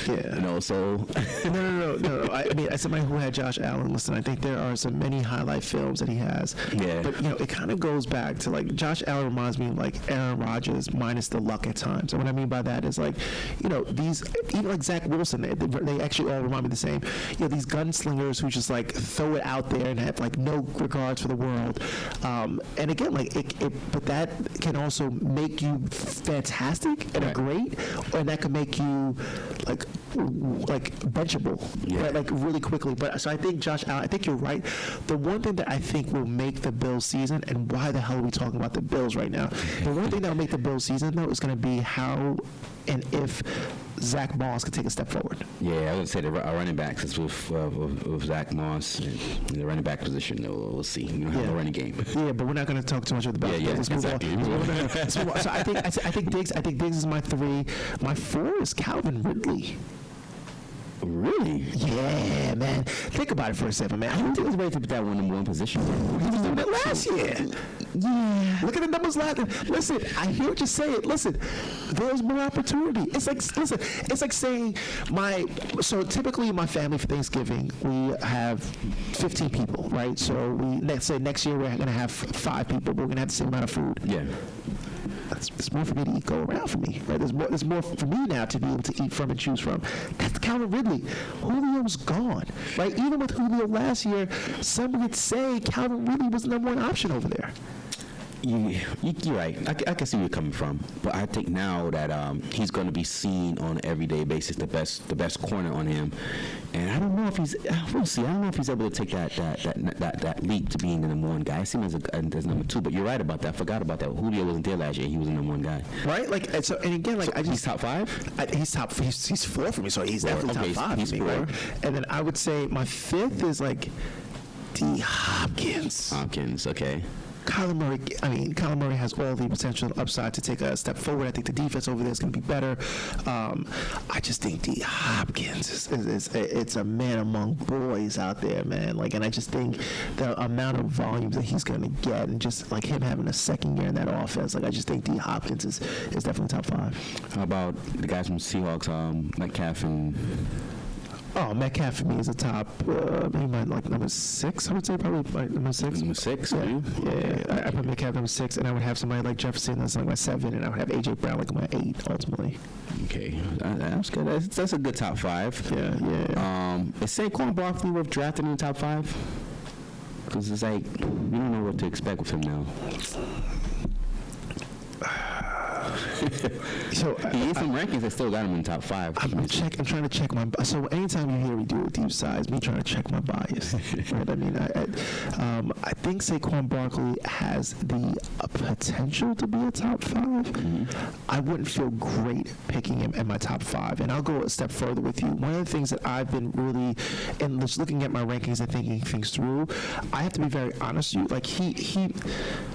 Yeah.
You know, so
no. I mean, as somebody who had Josh Allen, listen, I think there are some many highlight films that he has.
Yeah.
But it kind of goes back to like Josh Allen reminds me of like Aaron Rodgers minus the luck at times. And what I mean by that is like, these, even like Zach Wilson, they actually all remind me the same. These gunslingers who just like throw it out there and have like no regards for the world. And again, like but that can also make you fantastic and
right.
great, and that can make you like benchable, right? Like really quickly. But so I think Josh Allen, I think you're right. The one thing that I think will make the Bills season, and why the hell are we talking about the Bills right now? The one thing that will make the Bills season though is going to be how and if Zach Moss could take a step forward.
Yeah, I would say our running backs is with Zach Moss in the running back position. We'll see. We don't have a running game.
Yeah, but we're not going to talk too much about that. Let's move on. So I think Diggs is my 3. My 4 is Calvin Ridley.
Really?
Yeah, man. Think about it for a second, man.
I don't think he's ready to put that one position.
He was doing it last year. Yeah. Look at the numbers last year. Listen, I hear what you're saying. Listen, there's more opportunity. It's like, listen, it's like saying so typically in my family for Thanksgiving, we have 15 people, right? So let's say next year we're going to have 5 people, but we're going to have the same amount of food.
Yeah.
There's more for me to eat, go around for me. Right? There's more for me now to be able to eat from and choose from. That's Calvin Ridley. Julio's gone. Right? Even with Julio last year, some would say Calvin Ridley was the number 1 option over there.
You're right. I can see where you're coming from, but I think now that he's going to be seen on an everyday basis, the best corner on him, and I don't know if we'll see. I don't know if he's able to take that leap to being the number 1 guy. I see him as number 2, but you're right about that. I forgot about that. Julio wasn't there last year. He was the number 1 guy.
Right? Like, and again, like, so
he's top 5.
He's 4 for me, so he's definitely top 5.
He's 4.
Right? And then I would say my 5th is like D. Hopkins.
Okay.
Kyler Murray has all the potential and upside to take a step forward. I think the defense over there is going to be better. I just think D. Hopkins it's a man among boys out there, man. Like, and I just think the amount of volumes that he's going to get, and just like him having a second year in that offense, like I just think D. Hopkins is definitely top 5.
How about the guys from Seahawks, Metcalf and?
Oh, Metcalf for me is a top, maybe like number 6. I would say probably like number 6.
Number 6,
yeah. I put Metcalf number 6, and I would have somebody like Jefferson that's like my 7, and I would have AJ Brown like my 8 ultimately.
Okay, that's good. That's a good top 5.
Yeah.
Is Saquon Barkley worth drafting in the top 5? Because it's like we don't know what to expect with him now. So he is some rankings that still got him in top 5.
I'm trying to check my. So anytime you hear me do a deep size, me trying to check my bias. Right? I mean, I think Saquon Barkley has the potential to be a top 5. Mm-hmm. I wouldn't feel great picking him in my top 5, and I'll go a step further with you. One of the things that I've been really, and just looking at my rankings and thinking things through, I have to be very honest with you. Like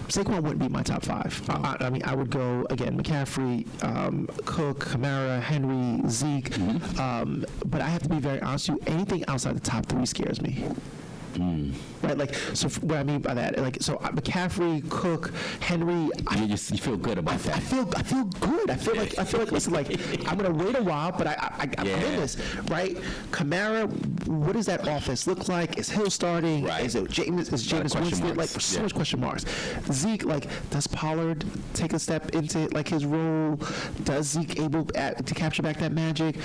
Saquon wouldn't be my top 5. I mean, I would go again McCaffrey, Cook, Kamara, Henry, Zeke. Mm-hmm. But I have to be very honest with you. Anything outside the top 3 scares me. Right, like, so what I mean by that, like, so McCaffrey, Cook, Henry.
You feel good about that.
I feel good. I feel like listen, like I'm gonna wait a while, but I'm in this, right? Kamara, what does that offense look like? Is Hill starting?
Right.
Is Jameis Winston? Like, so much question marks. Zeke, like, does Pollard take a step into like his role? Does Zeke able to capture back that magic?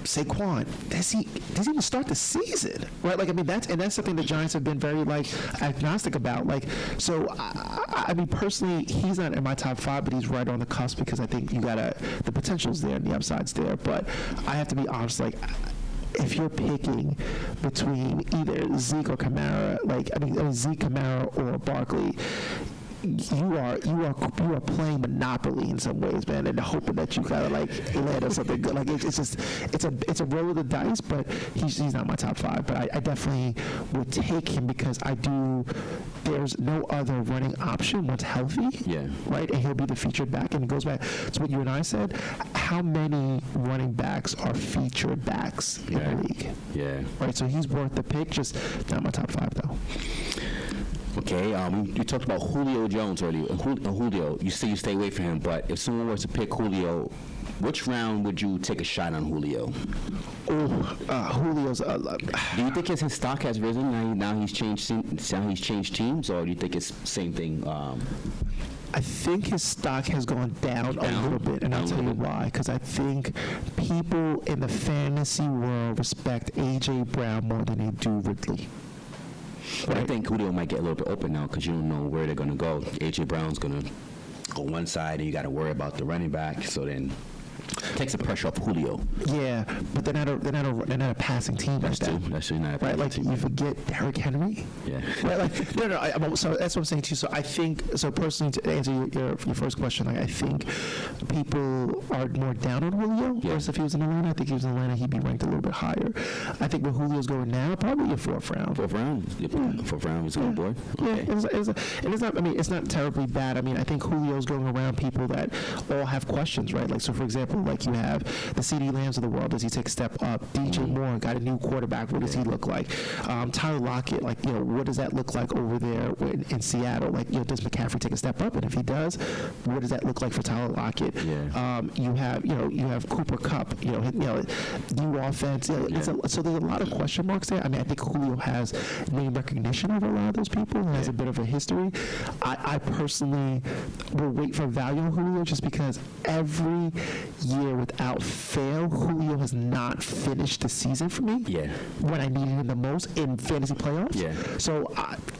Saquon, does he even start the season? Right, like, I mean, that's something the Giants have been very like agnostic about. Like, so I mean, personally, he's not in my top 5, but he's right on the cusp because I think the potential's there and the upside's there. But I have to be honest, like, if you're picking between either Zeke or Kamara, like, I mean Zeke, Kamara, or Barkley, you are playing Monopoly in some ways, man, and hoping that you gotta like land on something good. Like, it's a roll of the dice, but he's not my top 5. But I definitely would take him because there's no other running option once healthy.
Yeah.
Right, and he'll be the featured back, and it goes back to what you and I said. How many running backs are featured backs in the league?
Yeah.
Right, so he's worth the pick. Just not my top 5 though.
Okay, you talked about Julio Jones earlier. Julio, you say you stay away from him, but if someone were to pick Julio, which round would you take a shot on Julio?
Julio's.
Do you think his stock has risen now he's changed teams, or do you think it's the same thing?
I think his stock has gone down a little bit, and I'll tell you why. Because I think people in the fantasy world respect A.J. Brown more than they do Ridley.
But I think Julio might get a little bit open now because you don't know where they're going to go. A.J. Brown's going to go one side, and you got to worry about the running back. So then takes the pressure off Julio.
Yeah, but they're not a passing team like that.
That's true. Not a
right, like
team.
you forget Derrick Henry.
Yeah.
Right, like no. So that's what I'm saying too. So I think, so personally, to answer your first question, like I think people are more down on Julio.
Yeah.
Versus if he was in Atlanta, I think if he was in Atlanta, he'd be ranked a little bit higher. I think where Julio's going now, probably a 4th round.
4th round. Yep. Yeah. 4th round is a good boy. Okay.
Yeah, it's not. I mean, it's not terribly bad. I mean, I think Julio's going around people that all have questions, right? Like, so for example, like Like you have the CeeDee Lambs of the world. Does he take a step up? DJ Moore got a new quarterback. What does he look like? Tyler Lockett, like, what does that look like over there in Seattle? Like, does McCaffrey take a step up? And if he does, what does that look like for Tyler Lockett?
Yeah.
You have Cooper Kupp. New offense. So there's a lot of question marks there. I mean, I think Julio has name recognition over a lot of those people and has a bit of a history. I personally will wait for value on Julio just because every year without fail, Julio has not finished the season for me.
Yeah.
When I needed him the most in fantasy playoffs.
Yeah.
So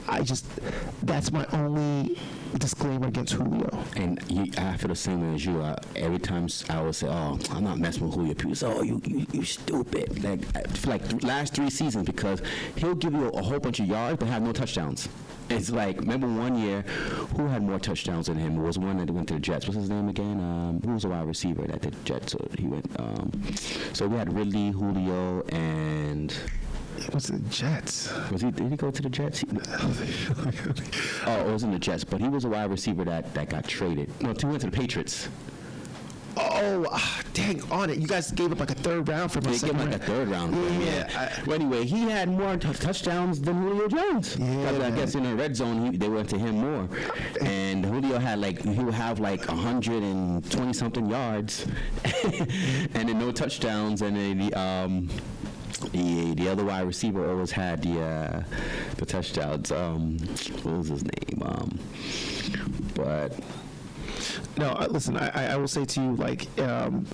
I just, that's my only disclaimer against Julio.
And I feel the same way as you. Every time I would say, "Oh, I'm not messing with Julio," people say, "Oh, you stupid." Like I feel like the last 3 seasons, because he'll give you a whole bunch of yards but have no touchdowns. It's like, remember one year, who had more touchdowns than him? It was one that went to the Jets. What's his name again? Who was a wide receiver that the Jets? So he went. So we had Ridley, Julio, and.
It was the Jets.
Did he go to the Jets? Oh, it was in the Jets, but he was a wide receiver that got traded. No, he went to the Patriots.
Oh, dang on it. You guys gave up like a third round for him.
They gave him like a third round. But anyway, he had more touchdowns than Julio Jones.
Yeah,
I guess in the red zone, they went to him more. And Julio had he would have like 120 something yards, and then no touchdowns, and then the other wide receiver always had the touchdowns. What was his name? But.
No, listen, I will say to you, like, and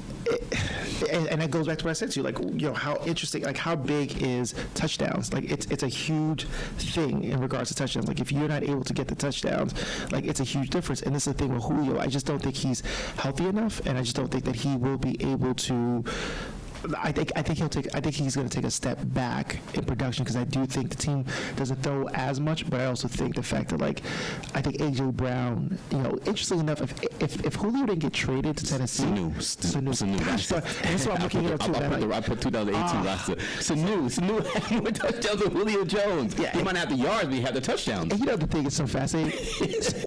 that goes back to what I said to you, like, how interesting, like, how big is touchdowns? Like, it's a huge thing in regards to touchdowns. Like, if you're not able to get the touchdowns, like, it's a huge difference. And this is the thing with Julio. I just don't think he's healthy enough, and I just don't think that he will be able to. I think he's going to take a step back in production because I do think the team doesn't throw as much, but I also think the fact that, like, I think AJ Brown, interestingly enough, if Julio didn't get traded to Tennessee,
Sanu.
That's what I'm looking at too.
I put 2018 roster. Sanu had more touchdowns than Julio Jones. Yeah, he might not have the yards, but he had the touchdowns.
And the thing is so fascinating.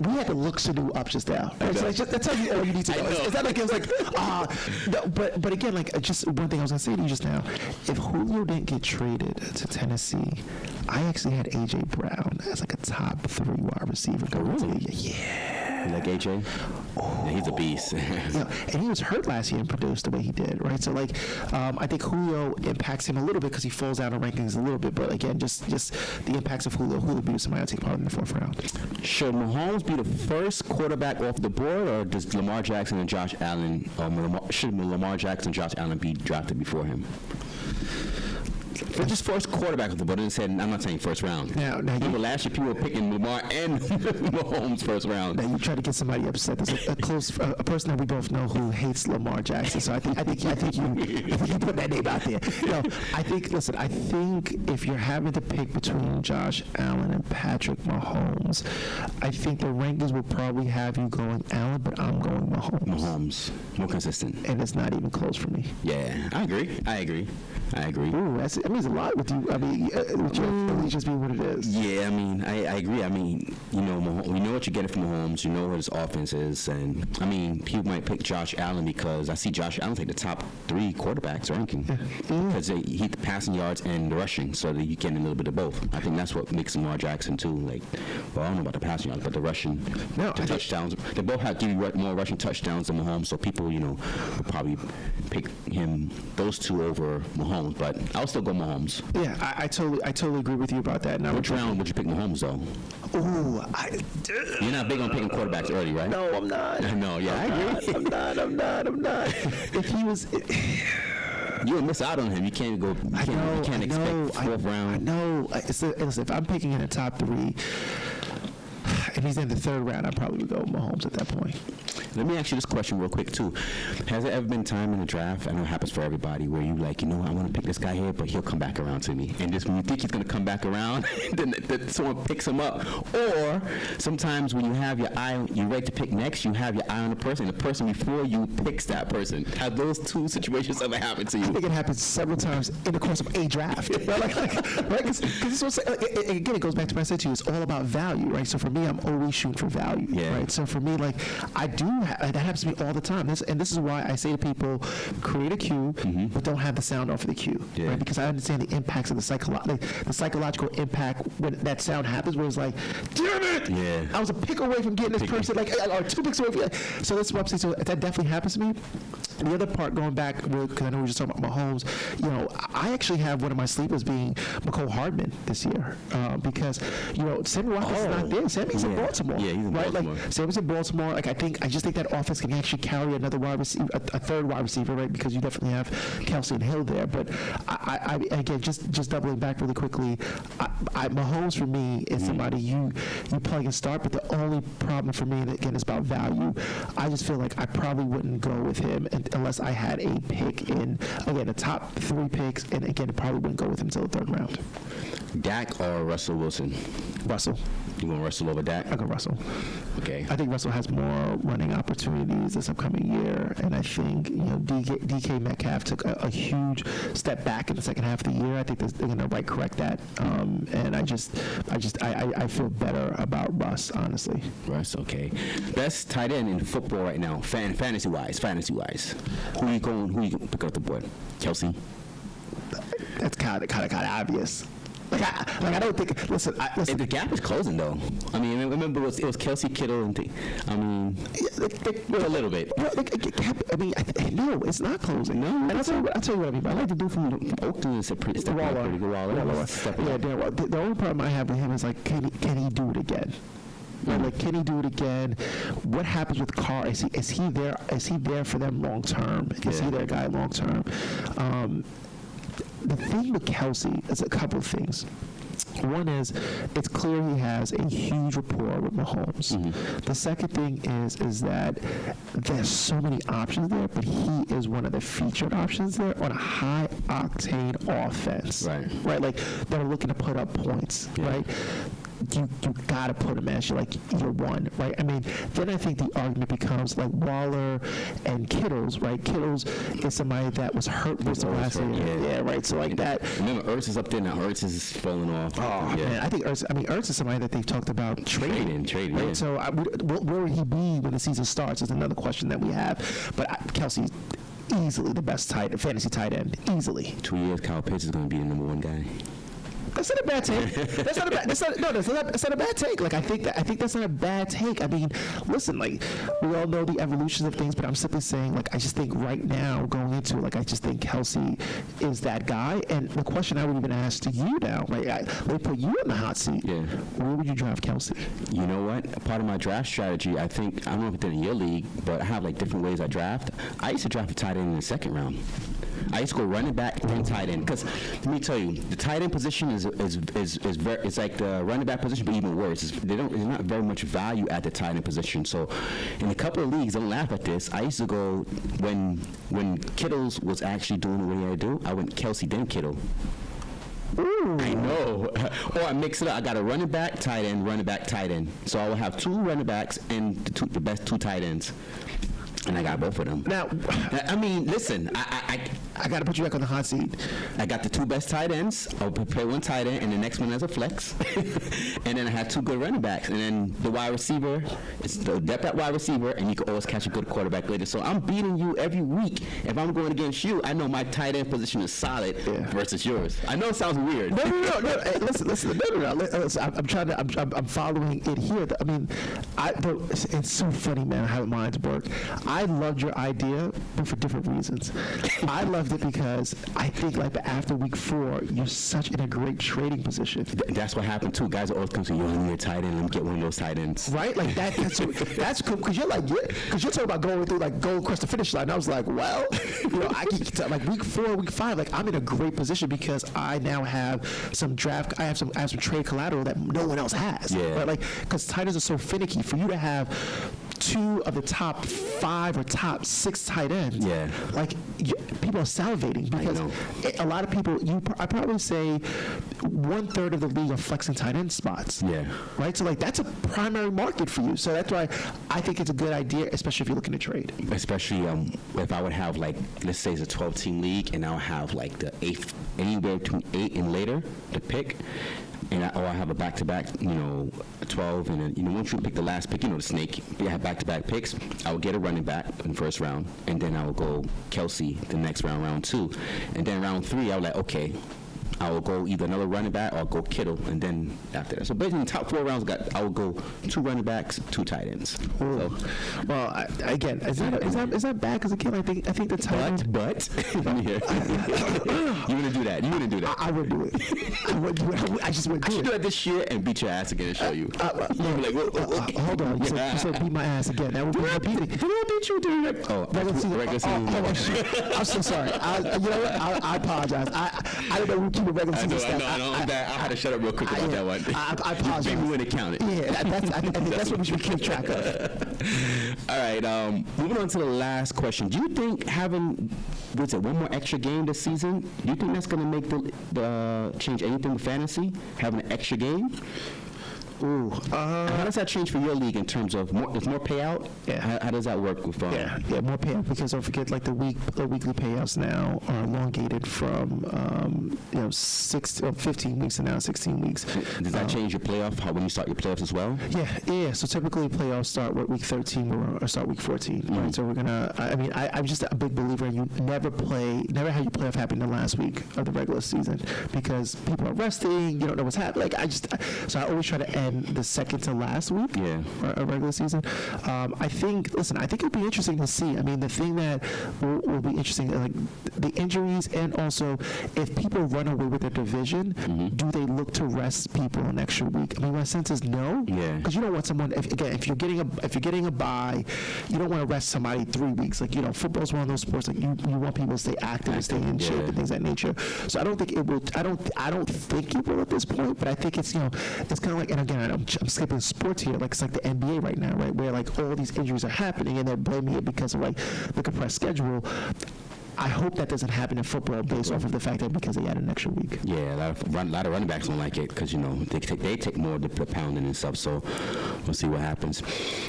We had to look Sanu up just now. Right? So that's how you need to know. It's not like it was like no, but again, like, just one thing I was gonna say to you just now, if Julio didn't get traded to Tennessee, I actually had AJ Brown as like a top 3 wide receiver going to the league. Yeah.
You like AJ? Oh, yeah, he's a beast.
And he was hurt last year and produced the way he did, right? So, like, I think Julio impacts him a little bit because he falls down in rankings a little bit. But again, just the impacts of Julio be somebody I'll take part in the 4th round.
Should Mahomes be the first quarterback off the board, or does Lamar Jackson and Josh Allen? Should Lamar Jackson and Josh Allen be drafted before him? For just first quarterback of the board, I'm not saying first round.
Now
remember last year people were picking Lamar and Mahomes first round.
Now you try to get somebody upset. There's a person that we both know who hates Lamar Jackson. So I think you put that name out there. I think if you're having to pick between Josh Allen and Patrick Mahomes, I think the rankings will probably have you going Allen, but I'm going Mahomes.
Mahomes, more consistent,
and it's not even close for me.
Yeah, I agree.
Ooh, that means a lot with you. I mean, with your Philly just being what it is.
Yeah, I mean, I agree. I mean, we know what you're getting from Mahomes. You know what his offense is, and I mean, people might pick Josh Allen because I see Josh Allen take the top 3 quarterbacks ranking because he the passing yards and the rushing, so that you get a little bit of both. I think that's what makes Lamar Jackson too. Like, well, I don't know about the passing yards, but the rushing, the touchdowns. They both give you more rushing touchdowns than Mahomes, so people, will probably pick those 2 over Mahomes. But I'll still go Mahomes.
Yeah, I totally agree with you about that. Now,
which round would you pick Mahomes though?
Ooh,
you're not big on picking quarterbacks early, right?
No, I'm not.
No, yeah, I agree.
I'm not. If he was.
You'll miss out on him. You can't go. You can't expect 4th round.
I know. If I'm picking in the top 3, if he's in the 3rd round, I probably would go with Mahomes at that point.
Let me ask you this question real quick, too. Has there ever been time in the draft, I know it happens for everybody, where you I want to pick this guy here, but he'll come back around to me. And just when you think he's going to come back around, then someone picks him up. Or sometimes when you have your eye, you're ready to pick next, you have your eye on the person, and the person before you picks that person. Have those 2 situations ever happened to you?
I think it happens several times in the course of a draft. Right? Because this was, again, it goes back to what I said to you. It's all about value, right? So for me, I'm always shooting for value, right? So for me, like, I do, that happens to me all the time. This is why I say to people, create a cue, but don't have the sound off of the cue, right? Because I understand the impacts of the psychological impact when that sound happens, where it's like, damn it!
Yeah.
I was a pick away from getting this person, like, or 2 picks away from. So that's what I'm saying. So that definitely happens to me. The other part, going back, because I know we were just talking about Mahomes, you know, I actually have one of my sleepers being McCole Hardman this year, because, you know, Sammy Watkins is not there. Sammy's in Baltimore,
yeah, he's in
right?
Baltimore.
Like, Sammy's in Baltimore. Like, I just think that offense can actually carry another wide receiver, a third wide receiver, right? Because you definitely have Kelsey and Hill there. But I again, just doubling back really quickly, Mahomes for me is somebody you plug and start. But the only problem for me, again, is about value. I just feel like I probably wouldn't go with him unless I had a pick in, again, the top 3 picks, and again, probably wouldn't go with him until the 3rd round.
Dak or Russell Wilson?
Russell.
You want Russell over Dak?
I go Russell.
Okay.
I think Russell has more running opportunities this upcoming year, and I think, you know, DK Metcalf took a huge step back in the second half of the year. I think they're going to correct that, and I feel better about Russ, honestly.
Russ, okay. Best tight end in football right now, fantasy wise. Who you going to pick up the board? Kelsey.
That's kind of obvious. I don't think. Listen.
The gap is closing, though. I mean, remember it was Kelsey, Kittle, and a little bit.
No, it's not closing. No, and I'll tell you what I mean. I like to do from
Oakland is a pretty good Waller.
Yeah, the only problem I have with him is, like, can he do it again? Like, can he do it again? What happens with Carr? Is he there? Is he there for them long term? Is he their guy long term? The thing with Kelsey is a couple of things. One is, it's clear he has a huge rapport with Mahomes. The second thing is that there's so many options there, but he is one of the featured options there on a high octane offense. Right? Like, that are looking to put up points, right? You got to put him as your one, right? I mean, then I think the argument becomes, like, Waller and Kittles, right? Kittles is somebody that was hurt most of last year. Yeah, right. So, like, that.
Remember, Ertz is up there now. Ertz is falling off.
Oh, man. I think Ertz is somebody that they've talked about trading. Right?
Yeah.
So, where would he be when the season starts is another question that we have. But Kelsey's easily the best fantasy tight end. Easily.
2 years, Kyle Pitts is going to be the number 1 guy.
That's not a bad take. That's not a bad take. Like, I think that's not a bad take. I mean, listen, like, we all know the evolutions of things, but I'm simply saying, like, I just think right now, going into it, like, I just think Kelsey is that guy. And the question I would even ask to you now, right? They put you in the hot seat.
Yeah.
Where would you draft Kelsey?
You know what? Part of my draft strategy, I don't know if it's in your league, but I have, like, different ways I draft. I used to draft a tight end in the 2nd round. I used to go running back and tight end, because let me tell you, the tight end position is very, it's like the running back position, but even worse. There's not very much value at the tight end position. So, in a couple of leagues, don't laugh at this. I used to go when Kittles was actually doing what he had to do. I went Kelsey then Kittle. Ooh. I know. Or I mix it up. I got a running back, tight end, running back, tight end. So I will have 2 running backs and the best 2 tight ends. And I got both of them.
Now,
I mean, listen,
I got to put you back on the hot seat.
I got the 2 best tight ends. I'll prepare 1 tight end, and the next one as a flex. And then I had 2 good running backs. And then the wide receiver, it's the depth at wide receiver, and you can always catch a good quarterback later. So I'm beating you every week. If I'm going against you, I know my tight end position is solid versus yours. I know it sounds weird.
No. Hey, listen. No. I'm following it here. I mean, it's so funny, man, how minds work. I loved your idea, but for different reasons. I loved it because I think, like, after week 4, you're such in a great trading position.
That's what happened too. Guys are always coming to you, need a tight end. Let me get one of those tight ends.
Right, like that's cool because you're talking about going through, like, going across the finish line. I was like, well, I can tell, like, week 4, week 5, like, I'm in a great position because I now have some draft. I have some trade collateral that no one else has.
Yeah.
Right, like, because tight ends are so finicky. For you to have 2 of the top 5 or top 6 tight ends, like, people are salivating because a lot of people. I probably say 1/3 of the league are flexing tight end spots.
Yeah.
Right. So, like, that's a primary market for you. So that's why I think it's a good idea, especially if you're looking to trade.
Especially if I would have, like, let's say it's a 12-team league, and I'll have, like, the 8th, anywhere between 8 and later to pick. or I have a back-to-back, 12, and then, once you pick the last pick, the snake, you have back-to-back picks, I would get a running back in the first round, and then I would go Kelsey the next round 2. And then round 3, I was like, okay, I will go either another running back or I'll go Kittle, and then after that. So basically, in the top 4 rounds, I will go 2 running backs, 2 tight ends. So,
well, again, is that bad? Because again, I think the tight end.
But you wouldn't do that. You wouldn't do that.
I would do it. I would do it. I just wouldn't do it.
I should do it this year and beat your ass again and show you. You'd be like,
hold on. You said beat my ass again. That would be repeating.
Did I beat you during that?
Regular season. I'm so sorry. You know what? I apologize. I didn't know we keep a regular season stuff.
I had to shut up real quick about that one.
I apologize.
Maybe when it counted.
Yeah, I think that's what we should keep track of.
All right, moving on to the last question. Do you think having, one more extra game this season, do you think that's going to make the change anything with fantasy, having an extra game?
Ooh.
How does that change for your league in terms of there's more payout?
Yeah.
How does that work with
Yeah, more payout, because don't forget, like the weekly payouts now are elongated from 15 weeks to now 16 weeks.
Does that change your playoff? When you start your playoffs as well?
Yeah. So typically playoffs start week 13 or start week 14. Right. So we're gonna. I'm just a big believer in you never have your playoff happen the last week of the regular season, because people are resting. You don't know what's happening. So I always try to end the second to last week of regular season. I think it'll be interesting to see. I mean, the thing that will be interesting, like the injuries, and also if people run away with their division, do they look to rest people an extra week? I mean, my sense is no. Yeah. Because you don't want someone. If you're getting a bye, you don't want to rest somebody 3 weeks. Like, football's one of those sports. Like you want people to stay active and stay in shape and things of that nature. So I don't think it will. I don't think it will at this point. But I think it's it's kind of like, and again, I'm skipping sports here. Like, it's like the NBA right now, right, where like all these injuries are happening and they're blaming it because of like the compressed schedule. I hope that doesn't happen in football based off of the fact that because they had an extra week.
Yeah, a lot of running backs don't like it because they take more of the pounding and stuff. So we'll see what happens.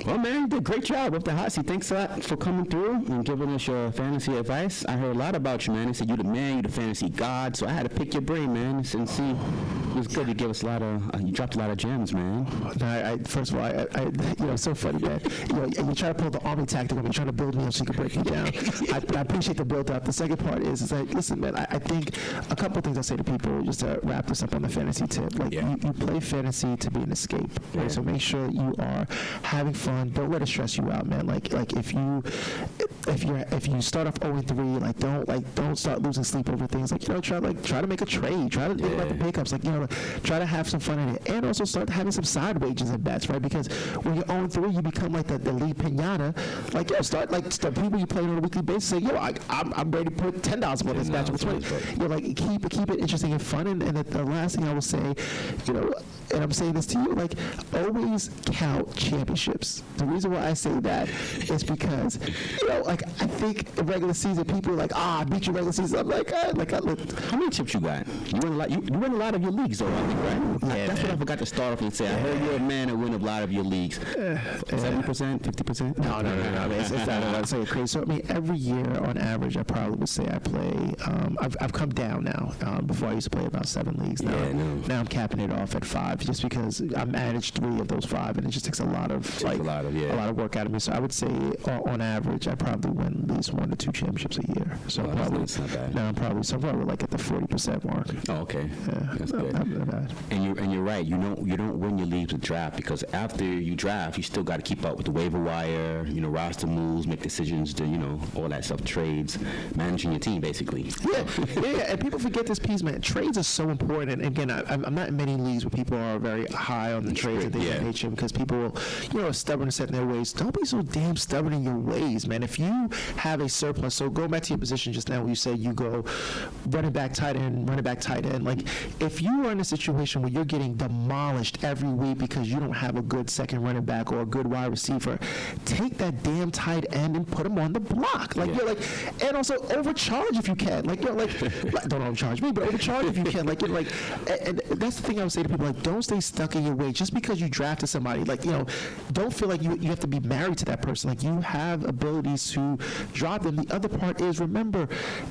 Well, man, you did a great job with the hot seat. Thanks a lot for coming through and giving us your fantasy advice. I heard a lot about you, man. They said you're the man, you're the fantasy god. So I had to pick your brain, man, and see. It was good. You gave us a lot of. You dropped a lot of gems, man.
No, first of all, it's so funny, man. You try to pull the army tactic on me, trying to build me up so you can break me down. I appreciate the build up. The second part is like, listen, man, I think a couple of things I say to people just to wrap this up on the fantasy tip. Like, you play fantasy to be an escape, right? So make sure you are having fun. Don't let it stress you out, man. Like if you start off 0-3, don't start losing sleep over things. Like, try to make a trade. Try to think about the pickups. Like, try to have some fun in it, and also start having some side wages and bets, right? Because when you're 0-3, you become like the lead pinata. Like, start the people you play on a weekly basis. Say, I'm ready to put $10 on this match. Like, keep it interesting and fun. And the last thing I will say, and I'm saying this to you, like, always count championships. The reason why I say that is because, I think in regular season, people are like, I beat you regular season. I'm like, how
many chips you got? You win a lot. You win a lot of your leagues, though, I think, right? Yeah, that's what I forgot to start off and say. I heard you're a man that win a lot of your leagues. 70%, 50%?
No. I mean, it's not. I'd say crazy. So I mean, every year on average, I probably would say I play. I've come down now. Before I used to play about 7 leagues. Now I'm capping it off at 5, just because I managed 3 of those 5, and it just takes a lot of work out of me. So I would say on average, I probably win at least 1 to 2 championships a year. So
that's not bad.
Now I'm probably like at the 40% mark.
Oh, okay.
Yeah,
that's good.
Not bad.
And you're right. You don't win your leagues with draft, because after you draft, you still got to keep up with the waiver wire, roster moves, make decisions, all that stuff, trades, managing your team, basically.
Yeah, and people forget this piece, man. Trades are so important. And again, I'm not in many leagues where people are very high on the trades and things of nature, because people will, are stubborn and set in their ways. Don't be so damn stubborn in your ways, man. If you have a surplus, so go back to your position just now where you say you go running back, tight end. Like, if you are in a situation where you're getting demolished every week because you don't have a good second running back or a good wide receiver, take that damn tight end and put him on the block. Like, you're like, and also So overcharge if you can. Like, don't overcharge me, but overcharge if you can. Like, and that's the thing I would say to people. Like, don't stay stuck in your way just because you drafted somebody. Like, don't feel like you have to be married to that person. Like, you have abilities to drop them. The other part is, remember,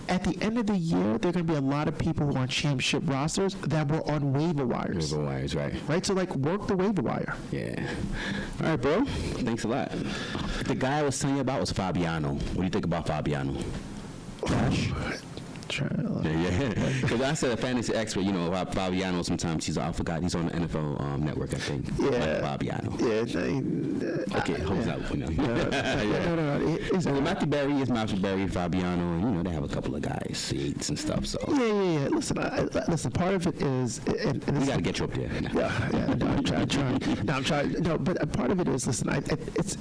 at the end of the year, there are going to be a lot of people who are on championship rosters that were on waiver wires.
Waiver wires, right?
Right. So, like, work the waiver wire.
Yeah. All right, bro. Thanks a lot. The guy I was telling you about was Fabiano. What do you think about Fabiano? Josh? Yeah. Because I said a fantasy expert, Fabiano, sometimes I forgot, he's on the NFL Network, I think.
Yeah.
Fabiano.
Yeah.
Okay, hold up.
No.
Matthew Berry is Matthew Berry, Fabiano, they have a couple of guys, Yates and stuff, so.
Yeah. Listen, part of it is...
We got to get you up there.
Yeah. No, I'm trying. No, but part of it is, listen,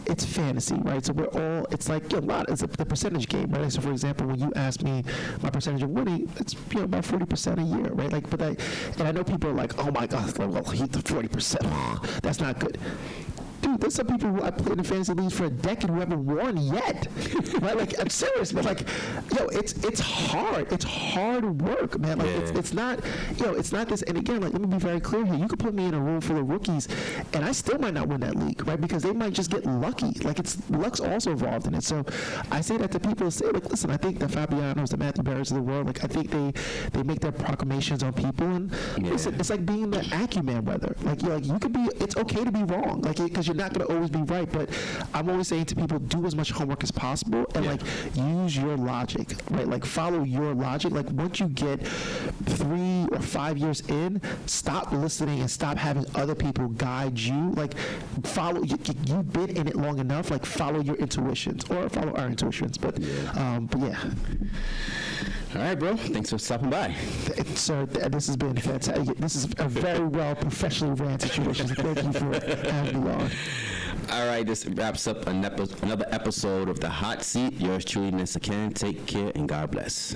it's fantasy, right? So we're all, it's like a lot, it's the percentage game, right? So, for example, when you ask me my percentage of winning, it's about 40% a year, right? Like, and I know people are like, oh my God, well, he's 40%. That's not good. Dude, there's some people who I played in fantasy leagues for a decade who haven't won yet. Right? Like, I'm serious, man. Like, it's hard. It's hard work, man. Like, it's not, it's not this. And again, like, let me be very clear here. You could put me in a room full of rookies, and I still might not win that league, right? Because they might just get lucky. Like, luck's also involved in it. So I say that to people who say, like, listen, I think the Fabianos, the Matthew Berrys of the world, like, I think they make their proclamations on people, and listen, it's like being the acumen weather. Like, you could be. It's okay to be wrong, like, because you're not going to always be right, but I'm always saying to people, do as much homework as possible and like use your logic, right? Like, follow your logic. Like, once you get 3 or 5 years in, stop listening and stop having other people guide you. Like, follow, you've been in it long enough, like, follow your intuitions or follow our intuitions. But yeah.
All right, bro. Thanks for stopping by.
Sir, this has been fantastic. This is a very well professionally ran situation. So thank you for having me on.
All right, this wraps up another episode of The Hot Seat. Yours truly, Mr. Ken. Take care and God bless.